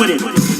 with it.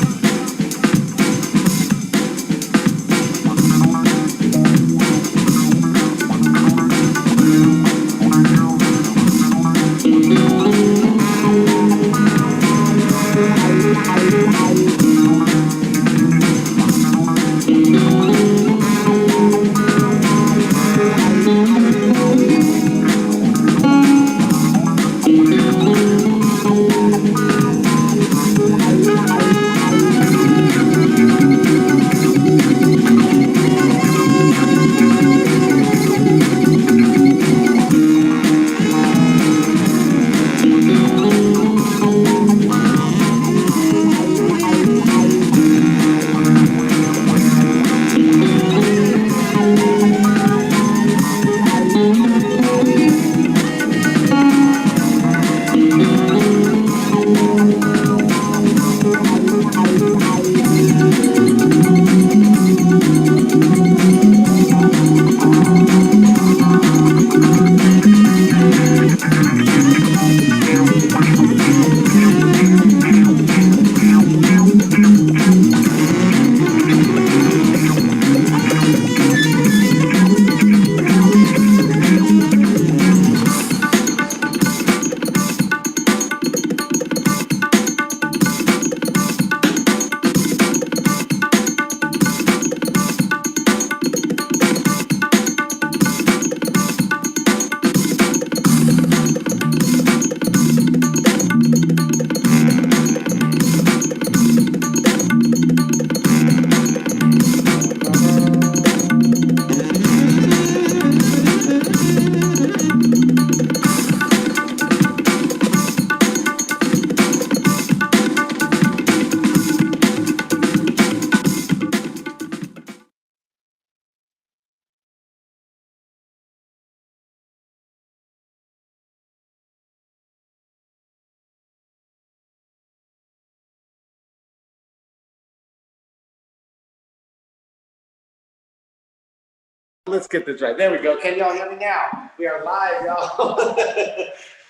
Let's get this right. There we go. Can y'all hear me now? We are live, y'all.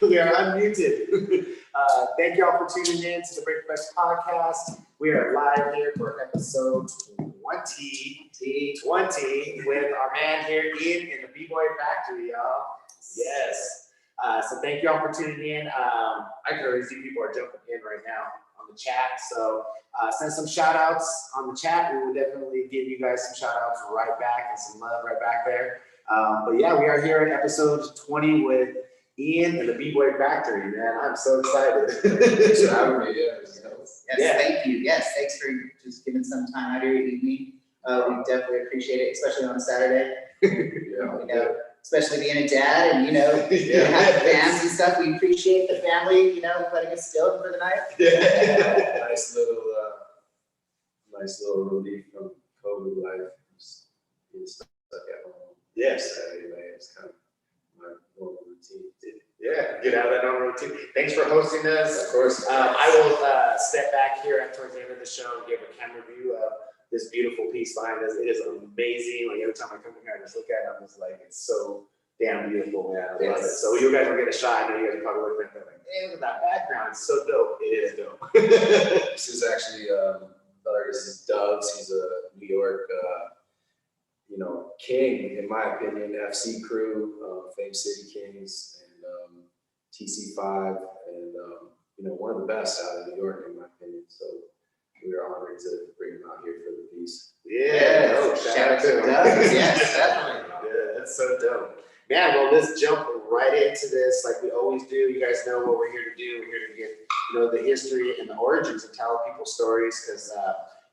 We are unmuted. Thank y'all for tuning in to the BreakEFX podcast. We are live here for episode 20 with our man here, Ian, in the Pboy Factory, y'all. Yes. So thank y'all for tuning in. I can already see people are jumping in right now on the chat. So send some shout outs on the chat. We will definitely give you guys some shout outs right back and some love right back there. But yeah, we are here in episode 20 with Ian and the Pboy Factory, man. I'm so excited. Thanks for having me. Yes, thank you. Yes, thanks for just giving some time out of your evening. We definitely appreciate it, especially on a Saturday. You know, especially being a dad and, you know, having fans and stuff. We appreciate the family, you know, letting us still for the night. Nice little relief from COVID life. Just being stuck at home. Yes. Anyway, it's kind of my normal routine. Yeah, get out of that normal routine. Thanks for hosting us. Of course. I will step back here towards the end of the show and give a camera view of this beautiful piece behind us. It is amazing. Like every time I come in here, I just look at it, I'm just like, it's so damn beautiful, man. I love it. So you guys will get a shot. I know you guys are probably looking at that like, hey, look at that background. It's so dope. It is dope. This is actually, this is Doug's. He's a New York, you know, king, in my opinion, FC crew, Fame City Kings, and TC5, and, you know, one of the best out of New York, in my opinion. So we are honored to bring him out here for the piece. Yeah, Shout out to Doug. Yes, definitely. Yeah, that's so dope. Man, well, let's jump right into this like we always do. You guys know what we're here to do. We're here to get, you know, the history and the origins and tell people stories, because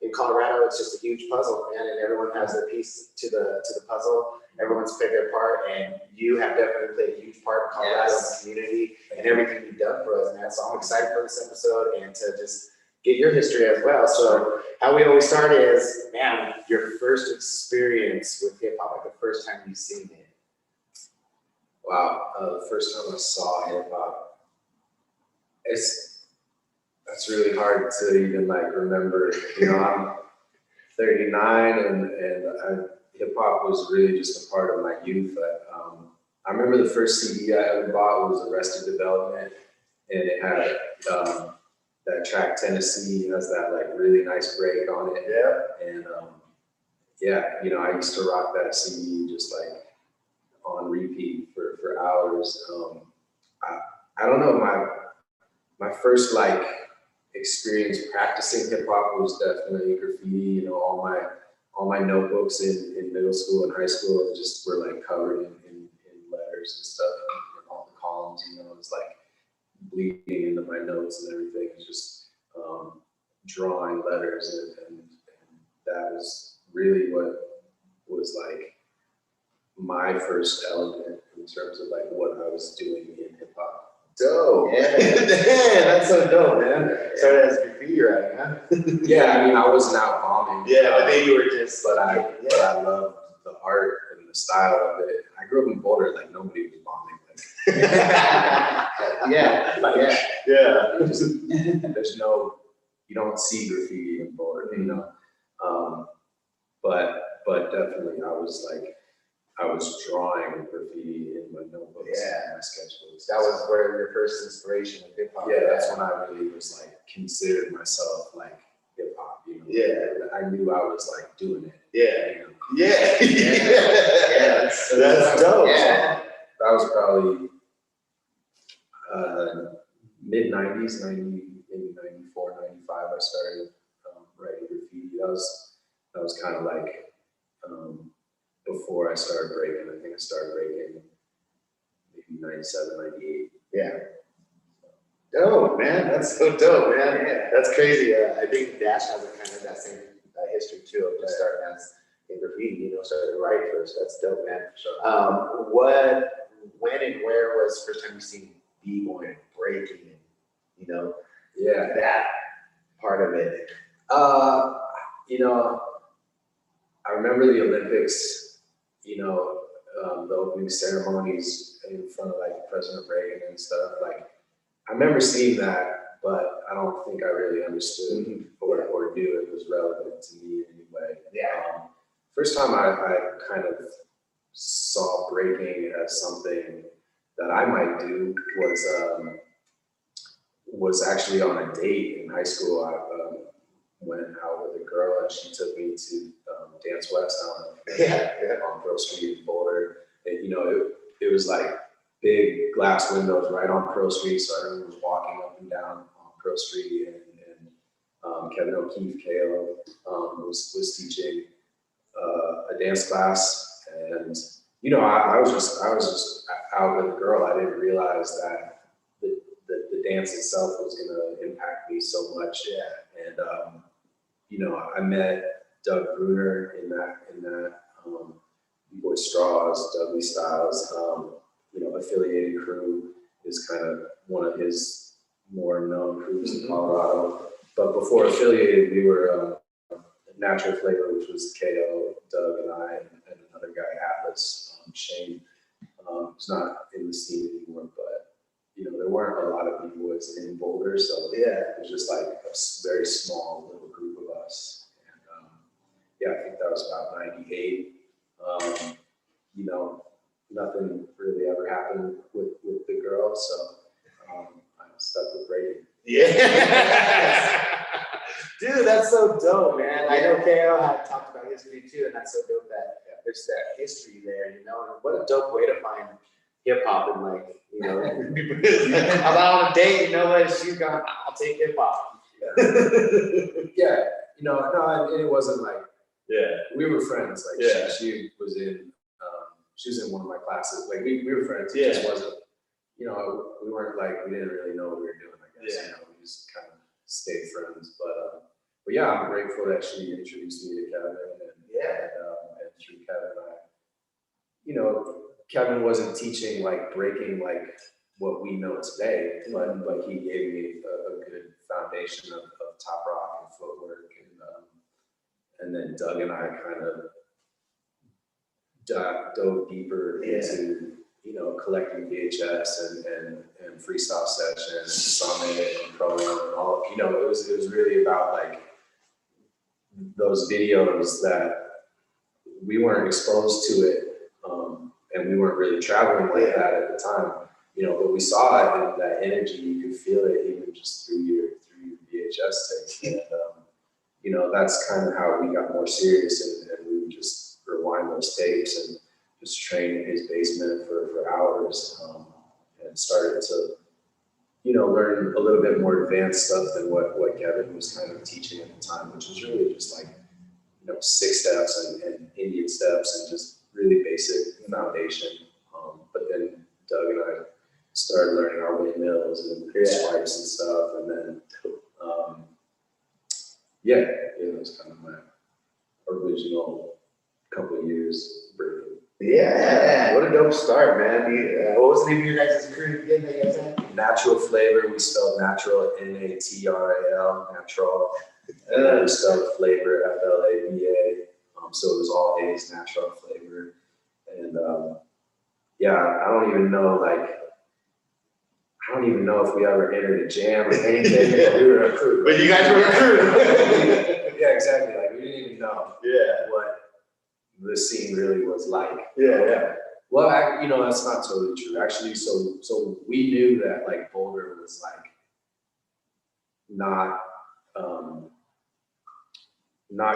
in Colorado, it's just a huge puzzle, man, and everyone has their piece to the puzzle. Everyone's played their part, and you have definitely played a huge part in Colorado and the community and everything you've done for us, man. So I'm excited for this episode and to just get your history as well. So how we always start is, man, your first experience with hip hop, like the first time you've seen it. Wow, the first time I saw hip hop, that's really hard to even like remember. You know, I'm 39, and hip hop was really just a part of my youth. I remember the first CD I ever bought was Arrested Development, and it had that track Tennessee has that like really nice break on it. Yeah. And yeah, you know, I used to rock that CD just like on repeat for hours. I don't know, my first like experience practicing hip hop was definitely graffiti. You know, all my notebooks in middle school and high school just were like covered in letters and stuff, and all the columns. You know, it's like bleeding into my notes and everything. It's just drawing letters, and that was really what was like my first element in terms of like what I was doing in hip hop. Dope. Yeah. Damn, that's so dope, man. Started as graffiti writing, huh? Yeah, I mean, I wasn't out bombing. Yeah, but then you were just, but I loved the art and the style of it. I grew up in Boulder, like nobody was bombing. Like, Yeah, like, yeah. There's no, you don't see graffiti in Boulder, you know. But definitely, I was drawing graffiti in my notebooks and my sketchbooks. That was where your first inspiration of hip hop. Yeah, that's when I really was like considered myself like hip hop. You know? Yeah, I knew I was like doing it. yeah, you know? yeah. That's dope. Yeah. That was probably mid 90s, 90, maybe 94, 95. I started writing graffiti. That was kind of like before I started breaking. I think I started breaking maybe 97, 98. Yeah. Dope, man. That's so dope, man. Yeah. That's crazy. I think Dash has a kind of that same history too of just starting as in graffiti, you know, started to write first. That's dope, man. Sure. When and where was the first time you seen B-Boy and breaking and, you know, that part of it? You know, I remember the Olympics, you know, the opening ceremonies in front of like President Reagan and stuff. Like, I remember seeing that, but I don't think I really understood or knew it was relevant to me in any way. Yeah. First time I kind of saw breaking as something that I might do was actually on a date in high school. I went out with a girl and she took me to Dance West on Pearl Street in Boulder. And, you know, it was like big glass windows right on Pearl Street, so everyone was walking up and down on Pearl Street, and Kevin O'Keefe, KO, was teaching a dance class, and you know, I was just out with a girl. I didn't realize that the dance itself was going to impact me so much. Yeah, and you know, I met Doug Bruner in that Bboy Straws, Dudley Styles, you know, affiliated crew is kind of one of his more known crews in Colorado. But before affiliated, we were Natural Flavor, which was KO, Doug, and I, and another guy, Atlas, Shane, who's not in the scene anymore. But you know, there weren't a lot of B-boys in Boulder, so it was just like a very small little group of us. And yeah, I think that was about 98. You know, nothing really ever happened with the girl, so I stuck with breaking. Yeah. Dude, that's so dope, man. I know KO had talked about history too, and that's so dope that there's that history there, you know. And what a dope way to find hip hop, and like, you know, I'm out on a date, you know what? She's gone, I'll take hip hop. Yeah, you know, no, and it wasn't like, we were friends. Like she was in one of my classes. Like we were friends. It just wasn't, you know, we weren't like, we didn't really know what we were doing, I guess. You know, we just kind of stayed friends. But yeah, I'm grateful that she introduced me to Kevin, and through Kevin, you know, Kevin wasn't teaching like breaking like what we know today, but he gave me a good foundation of top rock and footwork, and then Doug and I kind of dove deeper into, you know, collecting VHS and freestyle session and Summit and Pro and all, you know, it was really about like those videos that we weren't exposed to it, and we weren't really traveling like that at the time, you know, but we saw it, and that energy, you could feel it even just through your VHS tapes. And, you know, that's kind of how we got more serious, and we would just rewind those tapes and just train in his basement for hours, and started to, you know, learn a little bit more advanced stuff than what Kevin was kind of teaching at the time, which was really just like, you know, 6 steps and Indian steps and just really basic foundation. But then Doug and I started learning our windmills and swipes and stuff, and then it was kind of my original couple of years breaking. Yeah, what a dope start, man. What was the name of your guys' crew again that you guys had? Natural Flavor, we spelled natural, Natral, natural. And then we spelled flavor, FLAVA. So it was all A's, Natural Flavor. And I don't even know if we ever entered a jam or anything. We were a crew. But you guys were a crew. Yeah, exactly. Like, we didn't even know what the scene really was like. Well, you know, that's not totally true. Actually, so we knew that like Boulder was like not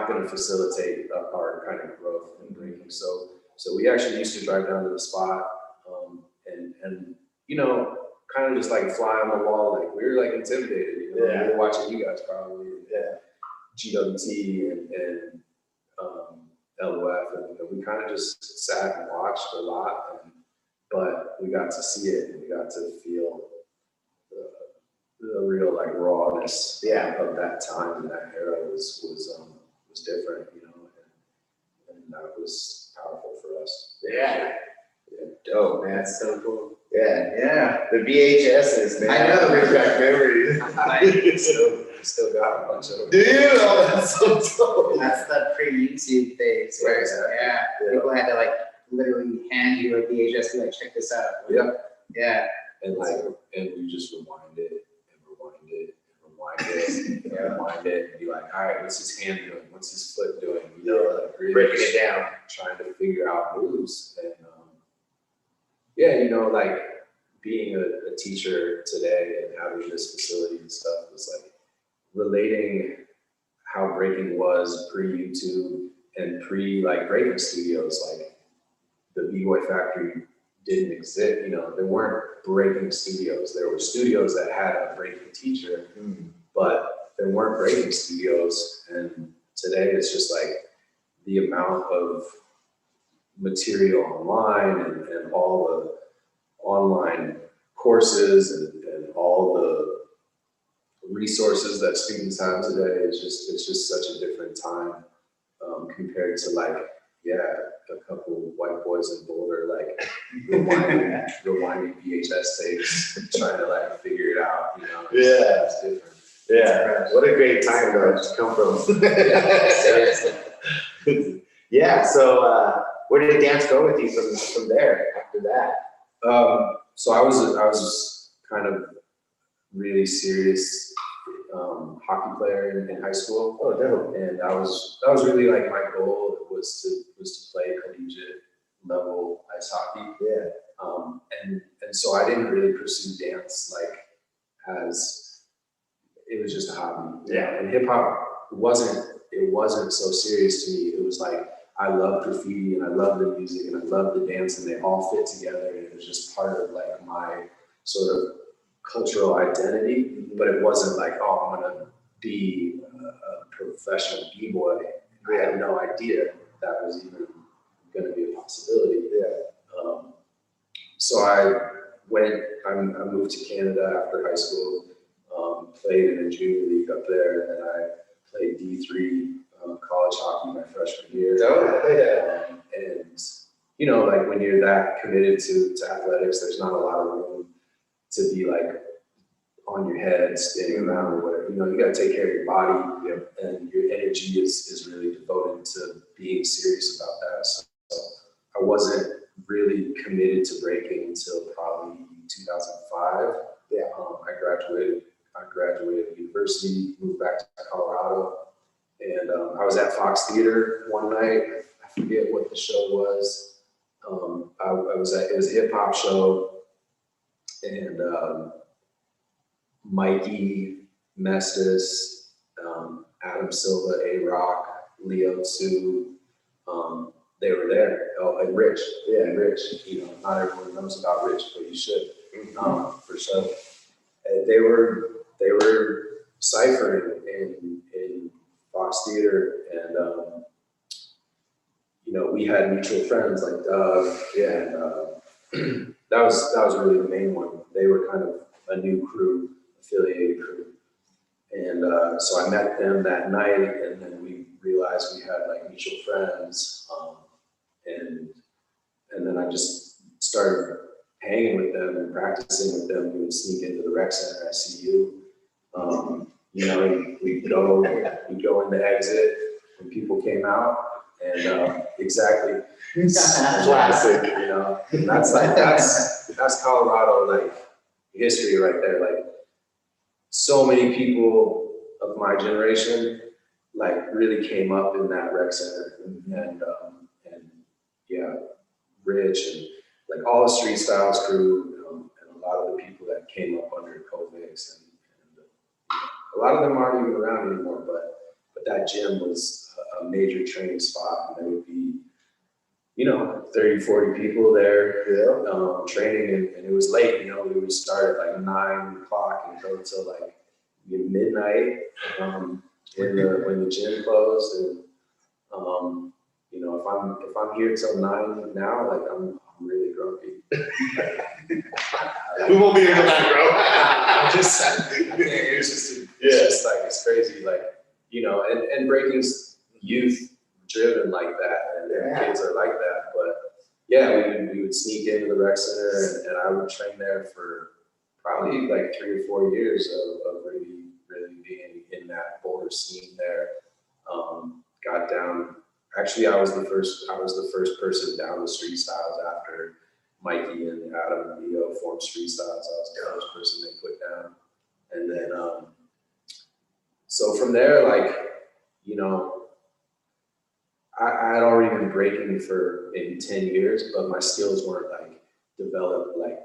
going to facilitate our kind of growth in breaking. So we actually used to drive down to the spot, and you know, kind of just like fly on the wall. Like, we were like intimidated. You know? We were watching you guys probably. GWT and LOF, and we kind of just sat and watched a lot, but we got to see it, and we got to feel the real like rawness of that time, and that era was different, you know, and that was powerful for us. Dope, man. That's so cool. The VHSs, man. I know. Bring back memories. Still got a bunch of them. Do you? Oh, that's so dope. That's the pre-YouTube days where people had to like literally hand you a VHS and like, check this out. And we just rewind it and rewind it and be like, all right, what's his hand doing? What's his foot doing? You know, like really breaking it down, trying to figure out moves. And you know, like being a teacher today and having this facility and stuff was like relating how breaking was pre-YouTube and like breaking studios. Like, the Bboy Factory didn't exist, you know, there weren't breaking studios. There were studios that had a breaking teacher, but there weren't breaking studios. And today it's just like the amount of material online and all the online courses and all the resources that students have today. It's just such a different time compared to like, a couple white boys in Boulder, like rewinding VHS tapes, trying to like figure it out, you know. It's different. What a great time to come from. Seriously. So where did dance go with you from there after that? So I was kind of really serious hockey player in high school. Oh, dope. And that was really like my goal was to play collegiate level ice hockey. And so I didn't really pursue dance like as it was just a hobby. And hip hop wasn't so serious to me. It was like, I love graffiti and I love the music and I love the dance, and they all fit together, and it was just part of like my sort of cultural identity. But it wasn't like, oh, I'm gonna be a professional b-boy. I had no idea that was even gonna be a possibility. So I moved to Canada after high school, played in a junior league up there, and I played D3 college hockey my freshman year. And you know, like when you're that committed to athletics, there's not a lot of room to be like on your head, standing around or whatever. You know, you got to take care of your body, and your energy is really devoted to being serious about that. So I wasn't really committed to breaking until probably 2005. I graduated university, moved back to Colorado, and I was at Fox Theater one night. I forget what the show was. It was a hip hop show, and Mikey Mestis, Adam Silva, A-Rock, Leo 2, they were there. Oh, and Rich, Rich. You know, not everyone knows about Rich, but you should, for sure. And they were ciphering in Fox Theater, and you know, we had mutual friends like Doug, and that was really the main one. They were kind of a new crew, affiliated crew, and so I met them that night, and then we realized we had like mutual friends, and then I just started hanging with them and practicing with them. We would sneak into the rec center at CU. You know, we'd go in the exit when people came out, and exactly, classic. You know, and that's Colorado like history right there. Like, so many people of my generation like really came up in that rec center, and yeah, Rich and like all the Street Styles crew, and a lot of the people that came up under Kovacs, and a lot of them aren't even around anymore, but that gym was a major training spot, and there would be, you know, 30, 40 people there, training, and it was late, you know, we would start at like 9 o'clock and go till like midnight, when the gym closed, and you know, if I'm here till 9 now, like I'm really grumpy. We won't be here till 9, bro. I think it's just like, it's crazy, like, you know, and Breakin's youth driven like that, and their kids are like that. But yeah, we would sneak into the rec center, and I would train there for probably like 3 or 4 years of really being in that Boulder scene there. Got down. Actually, I was the first person down the Street Styles after Mikey and Adam and Leo formed Street Styles. I was the first person they put down, and then so from there, like, you know, I had already been breaking for maybe 10 years, but my skills weren't like developed. Like,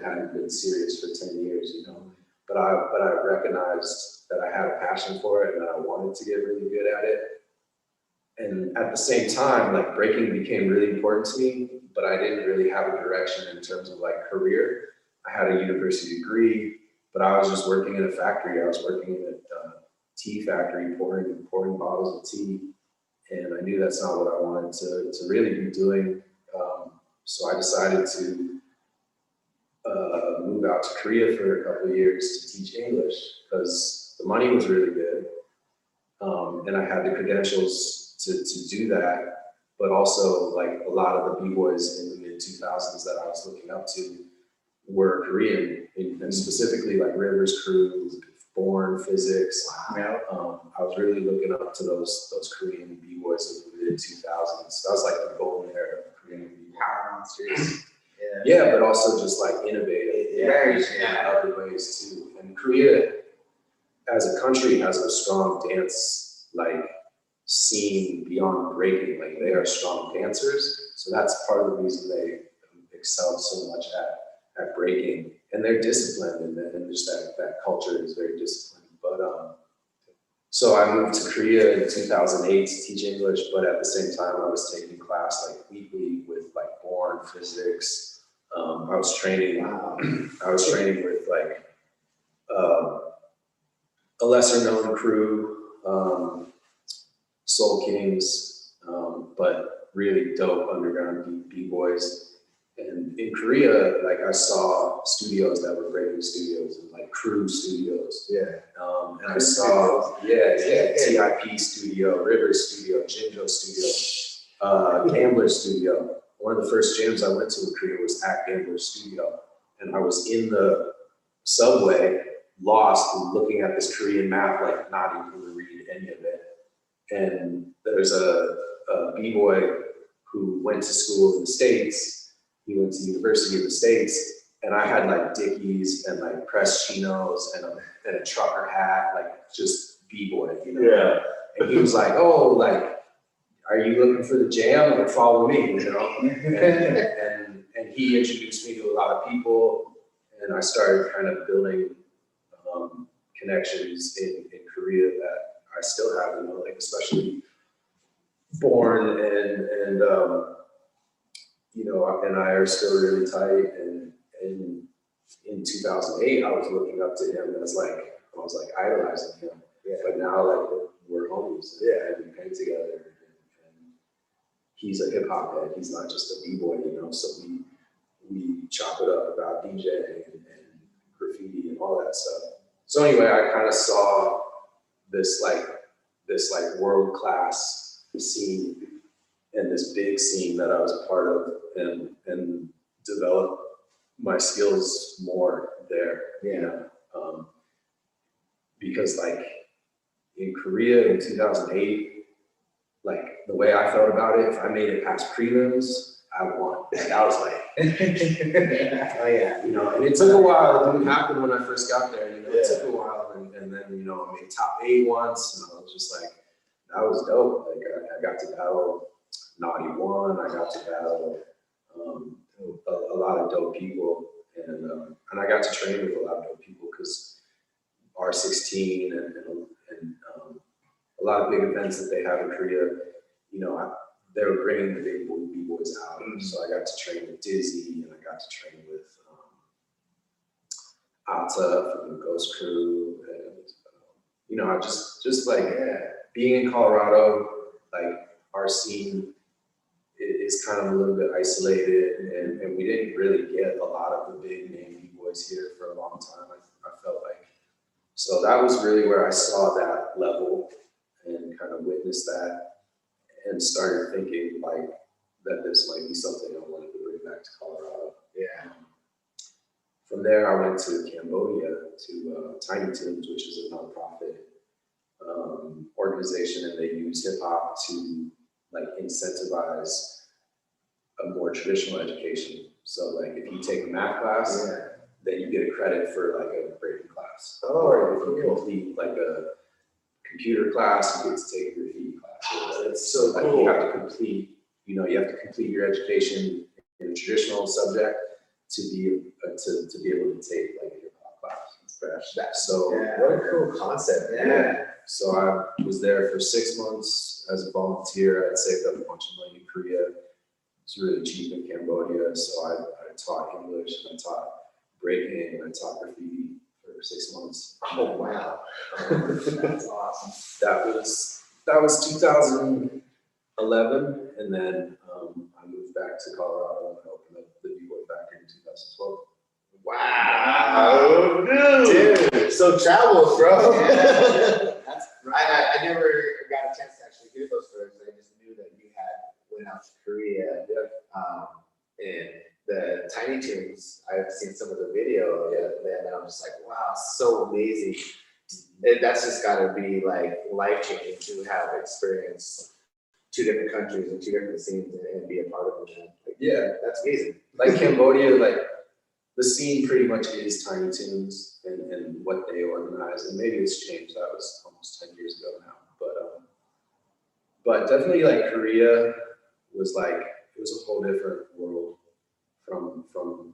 hadn't been serious for 10 years, you know. But I recognized that I had a passion for it and that I wanted to get really good at it. And at the same time, like, breaking became really important to me, but I didn't really have a direction in terms of like career. I had a university degree, but I was just working in a factory. I was working in a tea factory, pouring bottles of tea. And I knew that's not what I wanted to really be doing. So I decided to move out to Korea for a couple of years to teach English, because the money was really good. And I had the credentials to do that, but also like a lot of the B-boys in the mid-2000s that I was looking up to were Korean, and specifically like Rivers crew, Born, Physics. Wow. I was really looking up to those Korean B-boys of the mid-2000s. That was like the golden era of Korean B-boy. Power monsters. Yeah, but also just like innovative in other ways too. And Korea, as a country, has a strong dance like scene beyond breaking. Like, they are strong dancers, so that's part of the reason they excel so much at breaking. And they're disciplined, and just that culture is very disciplined. But so I moved to Korea in 2008 to teach English, but at the same time I was taking class like weekly with like Born, Physics. I was training with like a lesser known crew, Soul Kings, but really dope underground B-boys. And in Korea, like, I saw studios that were breaking studios and like crew studios. And I saw, TIP studio, Rivers studio, Jinjo studio, Gambler studio. One of the first gyms I went to in Korea was at Gambler studio. And I was in the subway, lost, and looking at this Korean map, like not able to read any of it. And there's a B-boy who went to school in the States. He went to the University of the States, and I had like Dickies and like pressed chinos and a trucker hat, like just B-boy, you know? Yeah. And he was like, "Oh, like, are you looking for the jam? Like, follow me, you know?" and he introduced me to a lot of people, and I started kind of building connections in Korea that I still have, you know, like especially Born and you know, and I are still really tight. And in 2008, I was looking up to him as like, I was like idolizing him. Yeah. But now like we're homies. Yeah. And we paint together. And he's a hip hop head. He's not just a b-boy, you know. So we chop it up about DJing and graffiti and all that stuff. So anyway, I kind of saw this world-class scene and this big scene that I was a part of, and developed my skills more there. Yeah. You know? Because like in Korea in 2008, like the way I felt about it, if I made it past prelims, I won. Like I was like, Oh yeah. you know, and it took a while. It didn't happen when I first got there. You know, Yeah. it took a while, and then you know, I made top 8 once, and I was just like, that was dope. Like I got to battle Naughty One. I got to battle a lot of dope people, and I got to train with a lot of dope people because R16 and a lot of big events that they have in Korea, you know, they were bringing the big b-boys out. So I got to train with Dizzy, and I got to train with Atta from the Ghost Crew, and you know, I just like being in Colorado, like our scene is kind of a little bit isolated, and we didn't really get a lot of the big name b-boys here for a long time. I felt like, so that was really where I saw that level and kind of witnessed that, and started thinking like that this might be something I wanted to bring back to Colorado. Yeah. From there, I went to Cambodia to Tiny Toons, which is a nonprofit organization, and they use hip hop to like incentivize a more traditional education. So like if you take a math class, then you get a credit for like a Breakin class. Oh, or if you complete like a computer class, you get to take a graffiti class. That's so like cool. you have to complete, you know, you have to complete your education in a traditional subject to be able to take like a hip hop class. So what a cool concept. So I was there for 6 months as a volunteer. I'd saved up a bunch of money in Korea. It's really cheap in Cambodia, so I taught English, and I taught Breakin, and I taught graffiti for 6 months. Oh wow. That's awesome. That was 2011, and then I moved back to Colorado and opened up the B-Boy Factory in 2012. Wow, dude. So travels, bro. That's right. I never got a chance to actually hear those stories. I just knew that you went out to Korea. And the Tiny Toons, I've seen some of the video of it, and I'm just like, wow, so amazing. And that's just got to be like life-changing to have experienced 2 different countries and 2 different scenes and be a part of them. Like, Yeah, that's amazing. like Cambodia, like the scene pretty much is Tiny Toons and what they organize, and maybe it's changed. That was almost 10 years ago now, but definitely like Korea was like, it was a whole different world from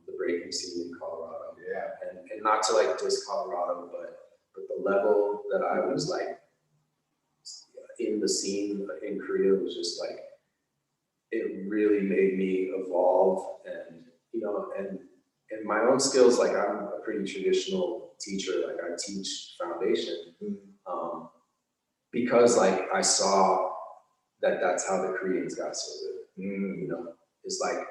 the breaking scene in Colorado. Yeah. And not to like diss Colorado, but the level that I was like in the scene in Korea was just like, it really made me evolve, and you know, and my own skills. Like I'm a pretty traditional teacher. Like I teach foundation, because like I saw that that's how the Koreans got so good. You know, it's like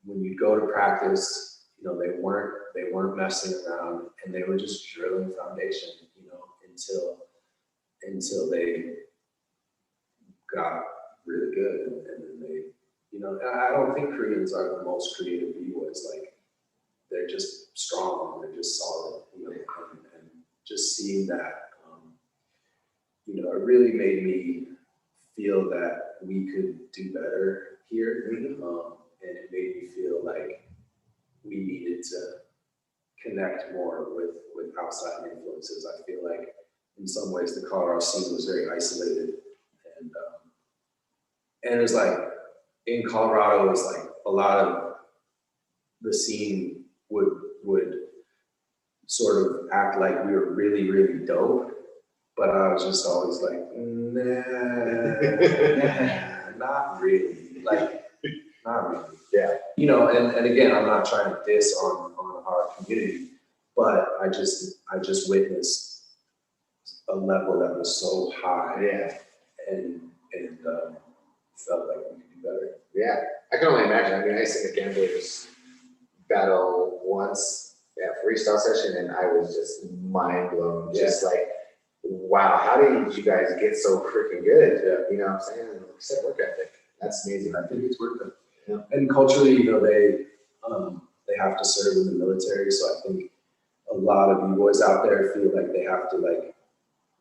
when you go to practice, you know, they weren't messing around, and they were just drilling foundation, you know, until they got really good, and then they, you know, I don't think Koreans are the most creative b-boys. Like they're just strong, they're just solid, you know, and just seeing that, you know, it really made me feel that we could do better here, and it made me feel like we needed to connect more with outside influences. I feel like in some ways the Colorado scene was very isolated, and it was like in Colorado, it was like a lot of the scene would sort of act like we were really, really dope. But I was just always like, nah, not really. Like, not really. Yeah. You know, and again, I'm not trying to diss on our community, but I just witnessed a level that was so high. Yeah. And felt like we could do better. Yeah. I can only imagine. I mean, I used to the gamblers battle once at freestyle session, and I was just mind blown. Just like, wow, how did you guys get so freaking good? You know what I'm saying? Except work ethic. That's amazing. I think it's worth it. Yeah. And culturally, you know, they have to serve in the military, so I think a lot of B-boys out there feel like they have to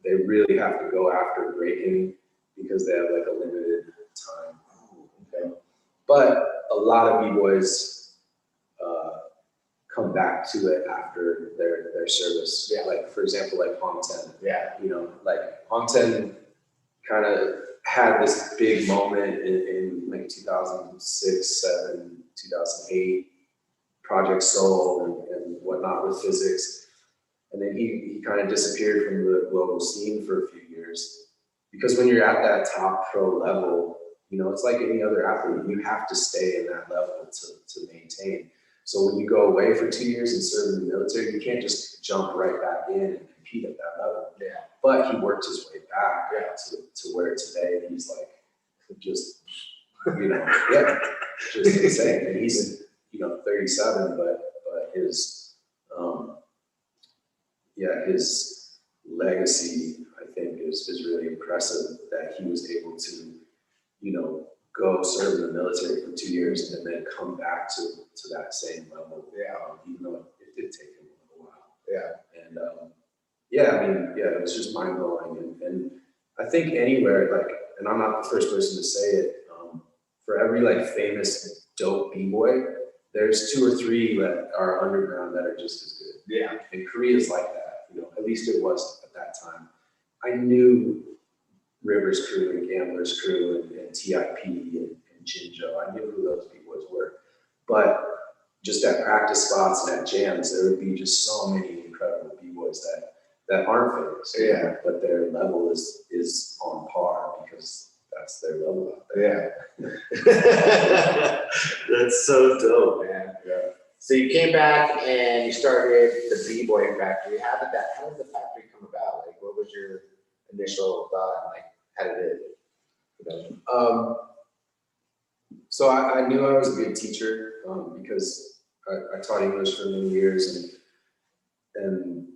they really have to go after breaking because they have like a limited time. Okay. But a lot of B-boys come back to it after their service. Yeah. Like, for example, like Hong Ten. Yeah. You know, like Hong Ten kind of had this big moment in like 2006, 7, 2008, Project Soul and whatnot with physics. And then he kind of disappeared from the global scene for a few years. Because when you're at that top pro level, you know, it's like any other athlete, you have to stay in that level to maintain. So when you go away for 2 years and serve in the military, you can't just jump right back in and compete at that level. Yeah. But he worked his way back to where today he's like, just, you know, just insane. And he's, you know, 37, but his, his legacy, I think, is really impressive that he was able to, you know, go serve in the military for 2 years and then come back to that same level. Yeah. Even though it did take him a while. Yeah. And I mean, it was just mind blowing. And I think anywhere, like, and I'm not the first person to say it, for every like famous dope B-boy, there's 2 or 3 that are underground that are just as good. Yeah. And Korea's like that, you know, at least it was at that time. I knew Rivers Crew and Gamblers Crew and TIP and Jinjo. I knew who those B-boys were. But just at practice spots and at jams, there would be just so many incredible B-boys that aren't famous. Yeah. But their level is on par because that's their level out there. Yeah. That's so dope, man. Yeah. So you came back and you started the B-Boy Factory. How did the factory come about? Like, what was your initial thought? Like, how did it, you know? So I knew I was a good teacher because I taught English for many years, and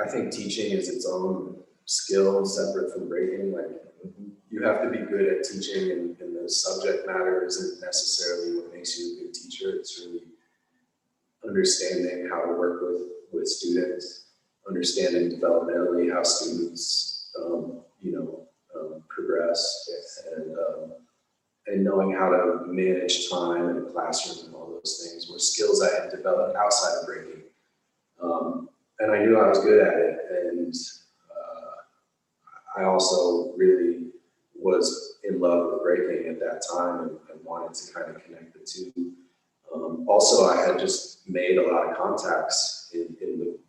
I think teaching is its own skill separate from breaking. Like, you have to be good at teaching, and the subject matter isn't necessarily what makes you a good teacher. It's really understanding how to work with students, understanding developmentally how students, progress, and knowing how to manage time in a classroom and all those things were skills I had developed outside of breaking. And I knew I was good at it. And I also really was in love with breaking at that time and wanted to kind of connect the two. Also, I had just made a lot of contacts in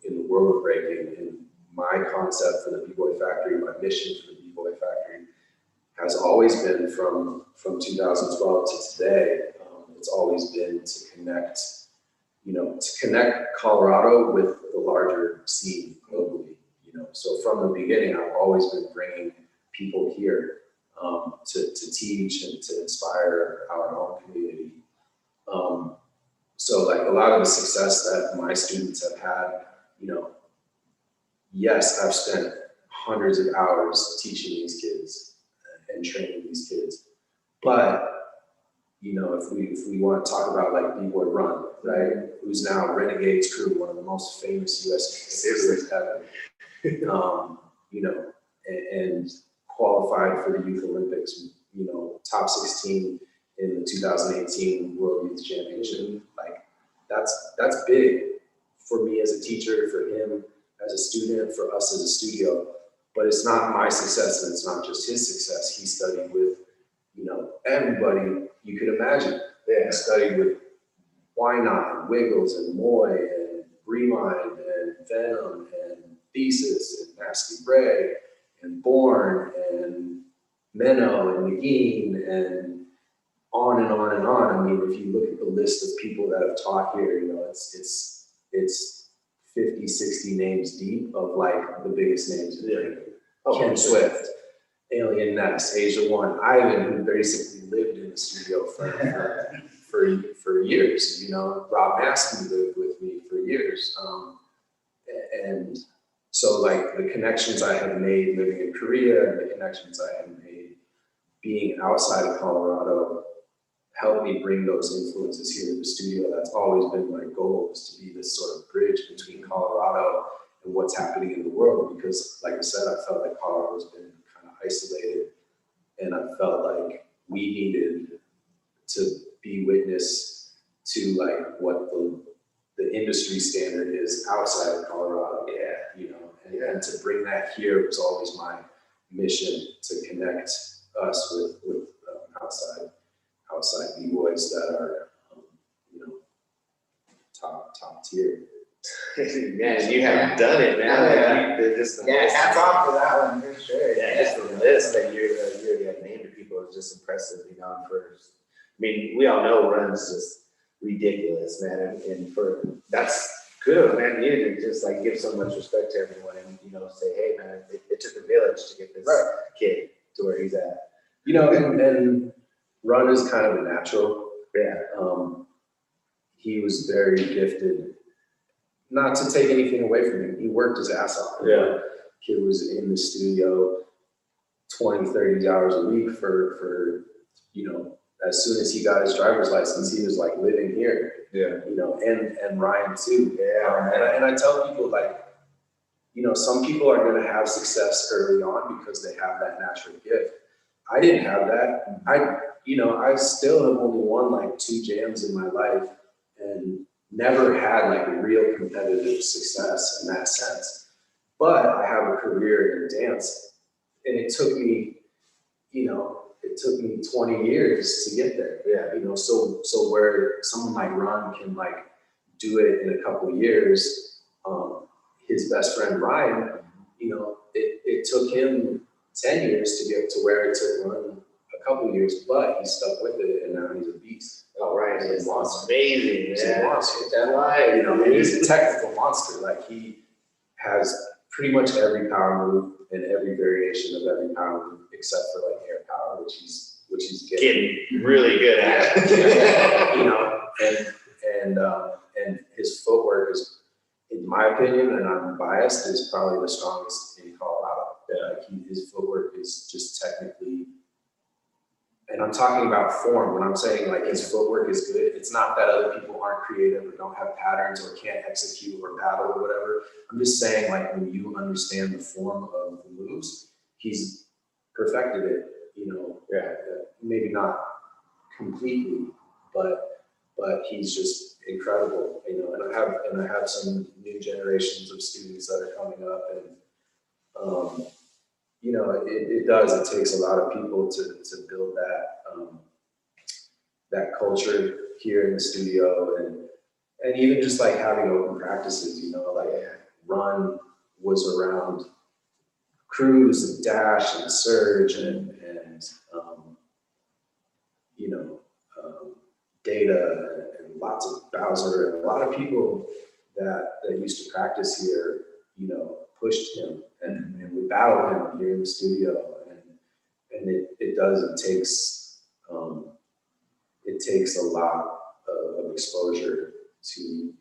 the world of breaking, and my concept for the B-Boy Factory, my mission for the B-Boy Factory has always been from 2012 to today. It's always been to connect Colorado with the larger scene globally. So from the beginning, I've always been bringing people here to teach and to inspire our own community. So like a lot of the success that my students have had, yes, I've spent hundreds of hours teaching these kids and training these kids. But, if we want to talk about like B-Boy Run, right? Who's now Renegade's crew, one of the most famous US crews ever. And qualified for the Youth Olympics, top 16 in the 2018 World Youth Championship. Like that's big for me as a teacher, for him as a student, for us as a studio. But it's not my success, and it's not just his success. He studied with, everybody you could imagine. He studied with Why Not, and Wiggles, and Moy, and Remind, and Venom and Thesis and Nasty Bray and Born and Menno and McGeen and on and on and on. I mean, if you look at the list of people that have taught here, you know, it's 50, 60 names deep of like the biggest names in breaking. Ken Swift, Alien Ness, Asia One, Ivan, who basically lived in the studio for years. You know, Rob Maskey lived with me for years. And so like the connections I have made living in Korea and the connections I have made being outside of Colorado helped me bring those influences here to the studio. That's always been my goal, is to be this sort of bridge between Colorado and what's happening in the world. Because like I said, I felt like Colorado's been kind of isolated, and I felt like we needed to be witness to like what the industry standard is outside of Colorado. Yeah, you know, and to bring that here was always my mission, to connect us with outside B-boys that are, you know, top tier. Man, you have done it, man. Hats off for that one, for sure. Yeah, just the list that you have named to people is just impressive, you know. And I mean, we all know Run's just ridiculous, man, and for that's good, man. You need to just like give so much respect to everyone, and you know, say, hey, man, it took a village to get this kid to where he's at. You know, and Run is kind of a natural. Yeah. He was very gifted. Not to take anything away from him, he worked his ass off. Yeah. Kid was in the studio 20, 30 hours a week for, you know, as soon as he got his driver's license, he was like living here. Yeah. You know, and Ryan too. Yeah. And I tell people, like, you know, some people are going to have success early on because they have that natural gift. I didn't have that. I still have only won like 2 jams in my life and never had like a real competitive success in that sense. But I have a career in dance, and it took me 20 years to get there. Yeah, you know, so where someone like Ron can like do it in a couple of years, his best friend Ryan, you know, it took him 10 years to get to where it took Ron a couple of years, but he stuck with it, and now he's a beast. Oh, Ryan is amazing. He's a monster. You know, and he's a technical monster. Like, he has pretty much every power move and every variation of every power move except for like air power, which he's getting really good at. You know, and his footwork is, in my opinion, and I'm biased, is probably the strongest in Colorado. Like, his footwork is just technically, and I'm talking about form when I'm saying like his footwork is good. It's not that other people aren't creative or don't have patterns or can't execute or battle or whatever. I'm just saying, like, when you understand the form of the moves, he's perfected it, you know. Maybe not completely, but he's just incredible, you know. And I have some new generations of students that are coming up, and you know, it takes a lot of people to build that culture here in the studio, and even just like having open practices, you know, like Run was around Cruz and Dash and Surge and you know, Data and lots of Bowser, and a lot of people that used to practice here, you know, pushed him, and we battled him here in the studio, and it takes a lot of exposure to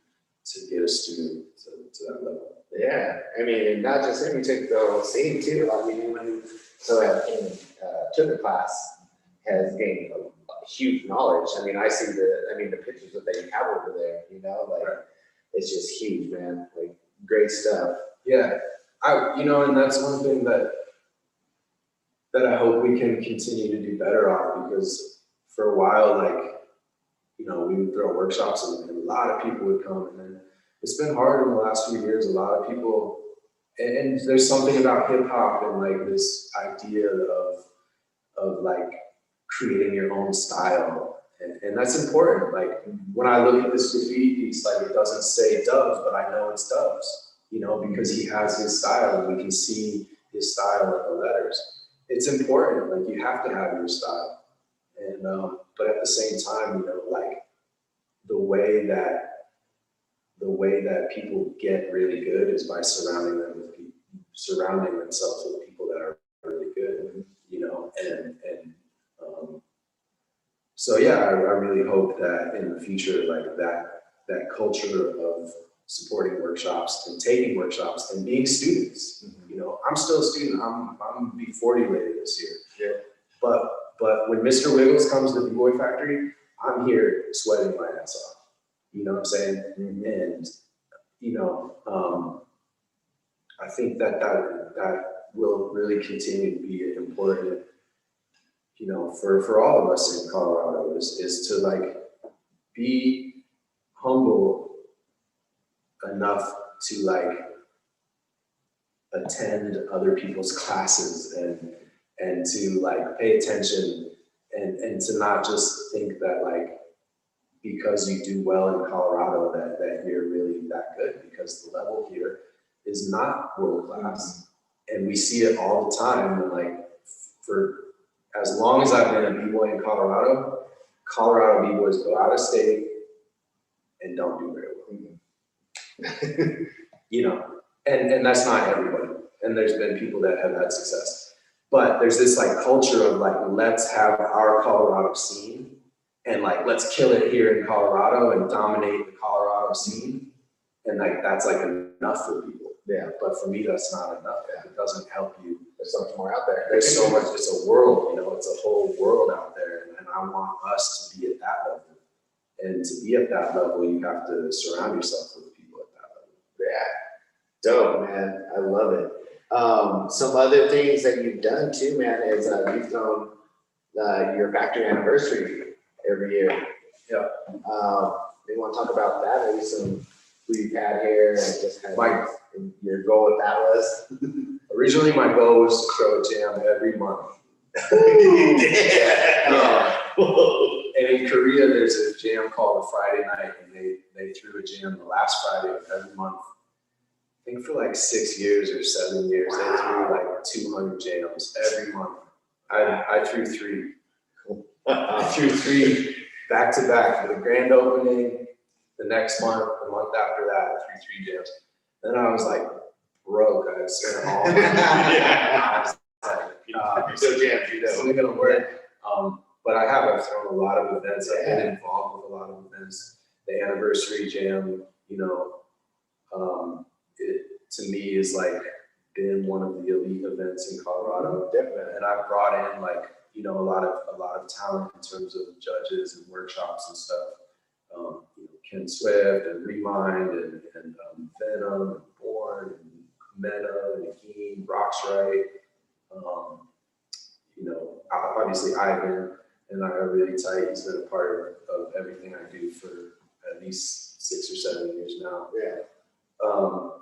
get a student to that level. Yeah, I mean, and not just him, he took the whole scene too. I mean, anyone who took the class has gained a huge knowledge. I mean, I see the pictures that you have over there, you know, like it's just huge, man. Like, great stuff. Yeah, and that's one thing that I hope we can continue to do better on, because for a while, like, you know, we would throw workshops and a lot of people would come, and then it's been hard in the last few years. A lot of people, and there's something about hip hop and like this idea of like creating your own style, and that's important. Like, when I look at this graffiti piece, like, it doesn't say Doves, but I know it's Doves. you know, because he has his style and we can see his style in the letters. It's important, like you have to have your style. And, but at the same time, you know, like the way that people get really good is by surrounding themselves with people that are really good, you know, and so yeah, I really hope that in the future, like that culture of supporting workshops and taking workshops and being students, you know, I'm still a student. I'm gonna be 40 later this year. Yeah. But when Mr. Wiggles comes to Pboy Factory, I'm here sweating my ass off. You know what I'm saying? And you know, I think that will really continue to be important, you know, for all of us in Colorado is to like be humble enough to like attend other people's classes and to like pay attention and to not just think that like because you do well in Colorado that you're really that good, because the level here is not world class. And we see it all the time. And like for as long as I've been a B-boy in Colorado B-boys go out of state and don't do very well. You know, and that's not everybody. And there's been people that have had success. But there's this like culture of like, let's have our Colorado scene and like, let's kill it here in Colorado and dominate the Colorado scene. And like, that's like enough for people. Yeah. But for me, that's not enough. It doesn't help you. There's so much more out there. There's so much, it's a world, you know, it's a whole world out there. And I want us to be at that level. And to be at that level, you have to surround yourself with people at that level. Yeah. Dope, man. I love it. Some other things that you've done too, man, is you've thrown your factory anniversary every year. Yeah. You want to talk about that? Maybe some who you've had here and just kind of your goal with that was? Originally, my goal was to throw a jam every month. And in Korea, there's a jam called a Friday night, and they threw a jam the last Friday of every month. I think for like 6 years or 7 years, they threw like 200 jams every month. I threw 3. I threw 3 back to back for the grand opening. The next month, the month after that, I threw 3 jams. Then I was like broke. I had spent all my money. I was like, it's only gonna work. But I have thrown a lot of events. I've been involved with a lot of events. The anniversary jam, you know, it to me is like been one of the elite events in Colorado. Definitely. And I've brought in like, you know, a lot of talent in terms of judges and workshops and stuff. You know, Ken Swift and Remind and Venom and Born and Mena and Keen, Roxrite. You know, obviously Ivan and I are really tight. He's been a part of everything I do for at least 6 or 7 years now. Yeah.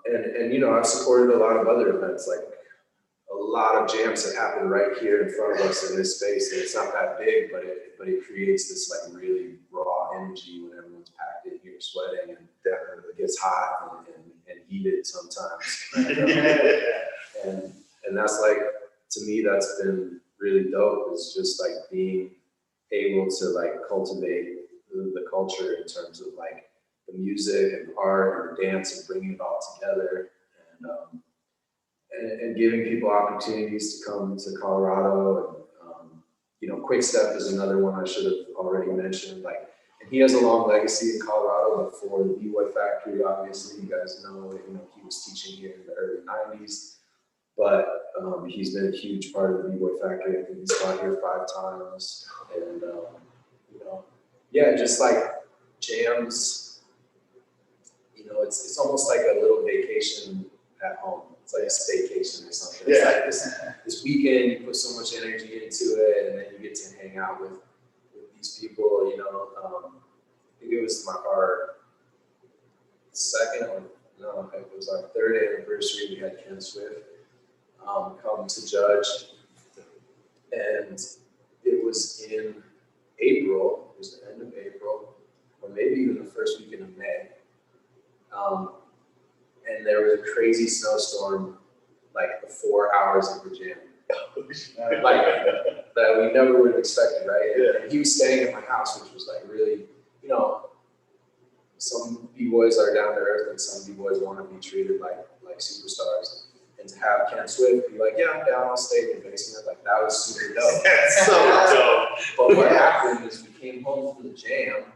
And you know, I've supported a lot of other events, like a lot of jams that happen right here in front of us in this space. And it's not that big, but it creates this like really raw energy when everyone's packed in here sweating, and definitely gets hot and heated sometimes. And that's like, to me, that's been really dope. It's just like being able to like cultivate the culture in terms of like the music and art and dance and bringing it all together, and giving people opportunities to come to Colorado. And you know, Quick Step is another one I should have already mentioned. Like, and he has a long legacy in Colorado before the B-Boy Factory. Obviously, you guys know, you know, he was teaching here in the early '90s. But he's been a huge part of the B-Boy Factory. I think he's taught here 5 times. And, you know, yeah, just like jams, you know, it's almost like a little vacation at home. It's like a staycation or something. It's like this weekend, you put so much energy into it, and then you get to hang out with these people, you know. I think it was our second, or no, it was our 3rd anniversary. We had Ken Swift come to judge, and it was in April. It was the end of April, or maybe even the first weekend of May. and there was a crazy snowstorm, like the 4 hours of the jam. Like, that we never would have expected, right? And he was staying at my house, which was like really, you know, some B-boys are down to earth and some B-boys want to be treated like superstars. And to have Ken Swift be like, yeah, I'm down, I'll stay in the basement, like that was super dope. That's so dope. But what happened is we came home from the jam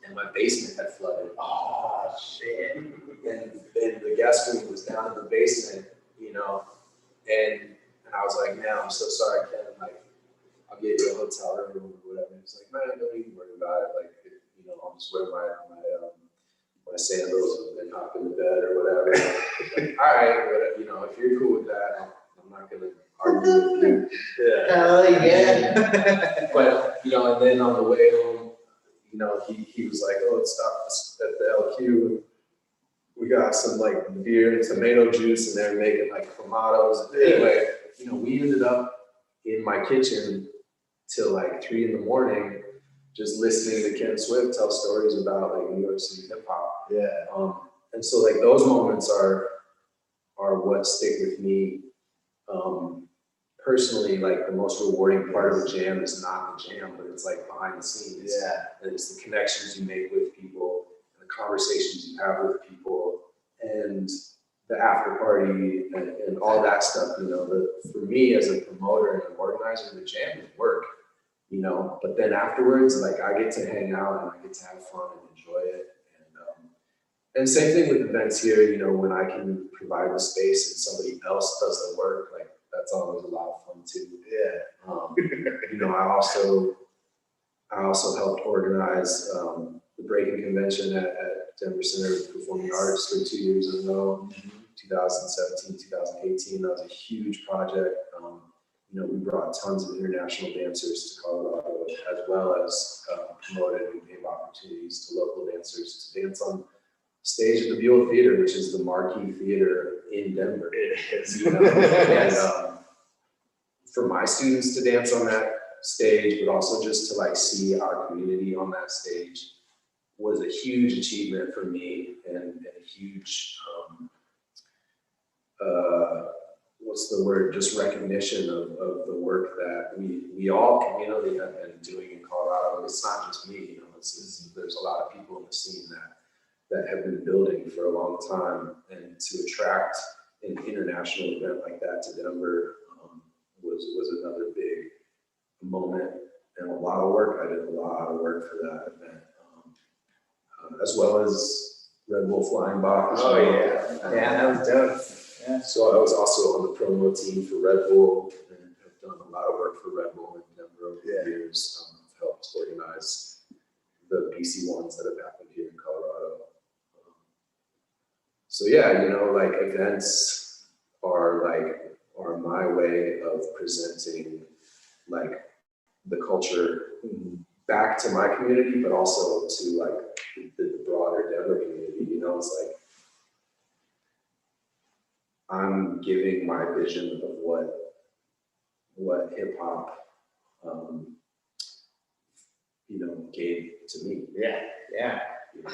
and my basement had flooded. Oh, shit. And the guest room was down in the basement, you know, and I was like, man, I'm so sorry, Ken, like, I'll get you a hotel room or whatever. He's like, man, don't even worry about it. Like, you know, I'll just wear my sandals and hop in the bed or whatever. Like, all right, whatever, you know, if you're cool with that, I'm not gonna argue with you. Oh, yeah. But, you know, and then on the way home, you know, he was like, oh, let's stop at the LQ. We got some like beer and tomato juice and they're making like clamatos. And anyway, you know, we ended up in my kitchen till like 3 a.m, just listening to Ken Swift tell stories about like New York City hip hop. Yeah. And so like those moments are what stick with me. Personally, like the most rewarding part of the jam is not the jam, but it's like behind the scenes. Yeah. And it's the connections you make with people, the conversations you have with people, and the after party and all that stuff. You know, for me as a promoter and an organizer, the jam is work. You know, but then afterwards, like I get to hang out and I get to have fun and enjoy it. And same thing with events here. You know, when I can provide the space and somebody else does the work, like that's always a lot of fun too. Yeah. You know, I also helped organize the Breakin convention at Denver Center for Performing Arts for 2 years in a row, 2017, 2018. That was a huge project. You know, we brought tons of international dancers to Colorado, as well as promoted and gave opportunities to local dancers to dance on stage at the BBOY Theater, which is the marquee theater in Denver. It is. You know? And for my students to dance on that stage, but also just to like see our community on that stage was a huge achievement for me and a huge, what's the word, just recognition of the work that we all community have been doing in Colorado. It's not just me, you know, there's a lot of people in the scene that have been building for a long time, and to attract an international event like that to Denver was another big moment and a lot of work. I did a lot of work for that event, as well as Red Bull Flying Bach. Oh yeah, Yeah, that was dope. Yeah. So I was also on the promo team for Red Bull and have done a lot of work for Red Bull in Denver over the years. I've helped organize the BC ones that have happened here in Colorado. So yeah, you know, like events are my way of presenting like the culture back to my community, but also to like the broader Denver community. You know, it's like I'm giving my vision of what hip hop, you know, gave to me. Yeah. You know?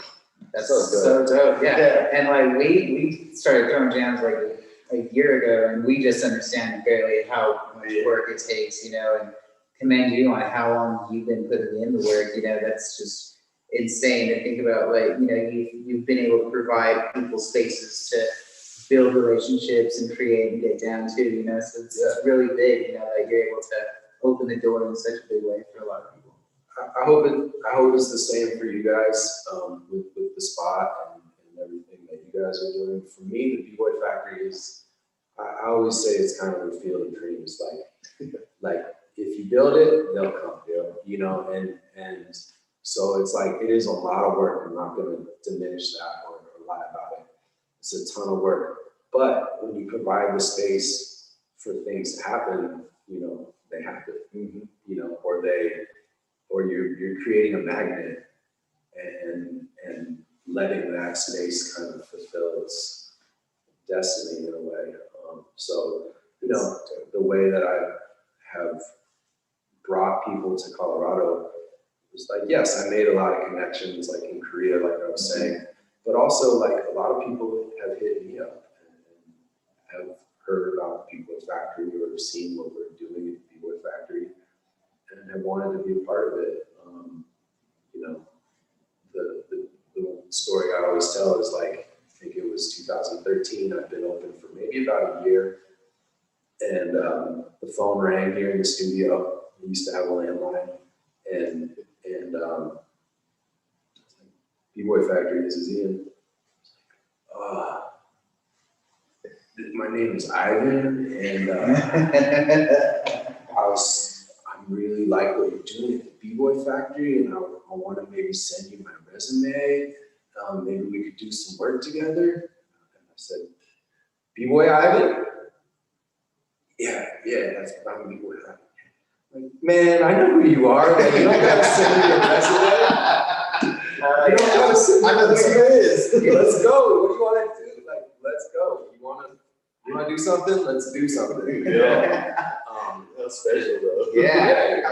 That's so dope. Yeah. And like we started throwing jams like a year ago, and we just understand barely how much work it takes, you know, and commend you on how long you've been putting in the work. You know, that's just insane to think about. Like, you know, you've been able to provide people spaces to build relationships and create and get down to, you know, so it's really big, you know, that you're able to open the door in such a big way for a lot of people. I hope it's the same for you guys with the spot and everything that you guys are doing. For me, the Pboy Factory is, I always say it's kind of a field of dreams. Like if you build it, they'll come, you know, and so it's like, it is a lot of work. I'm not going to diminish that or lie about it. It's a ton of work. But when you provide the space for things to happen, you know, they happen, you know, or you're creating a magnet and letting that space kind of fulfill its destiny in a way. So, you know, the way that I have brought people to Colorado was like, yes, I made a lot of connections, like in Korea, like I was saying, but also like a lot of people have hit me up and have heard about Pboy Factory or seen what we're doing at Pboy Factory and have wanted to be a part of it. You know, the story I always tell is like, I think it was 2013, I've been open for maybe about a year. And the phone rang here in the studio. We used to have a landline. And Pboy Factory, this is Ian. My name is Ivan, and I really like what you're doing at the Pboy Factory, and I want to maybe send you my resume. Maybe we could do some work together. And I said, Pboy Ivan? Yeah, that's I'm Pboy Ivan. Like, man, I know who you are, but you don't gotta send me your resume. You don't gotta send me I know your who it is. Let's go. What do you want to do? Like, let's go. You want to do something? Let's do something. Yeah. That's special, bro. Yeah.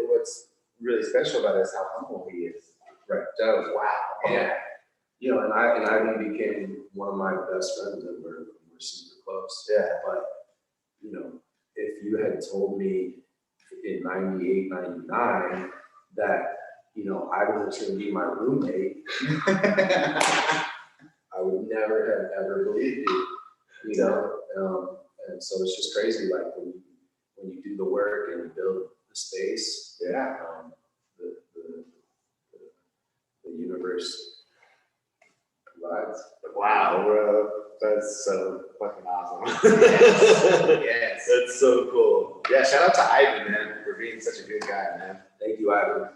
What's really special about it is how humble he is. Right. That was wow. Yeah. You know, and Ivan became one of my best friends, and we're super close. Yeah. But, you know, if you had told me in 98, 99 that, you know, Ivan was going to be my roommate, I would never have ever believed you, you know? And so it's just crazy, like when you do the work and you build the space, Yeah. the universe provides. Wow, bro. That's so fucking awesome. Yes. That's so cool. Yeah, shout out to Ivan, man, for being such a good guy, man. Thank you, Ivan,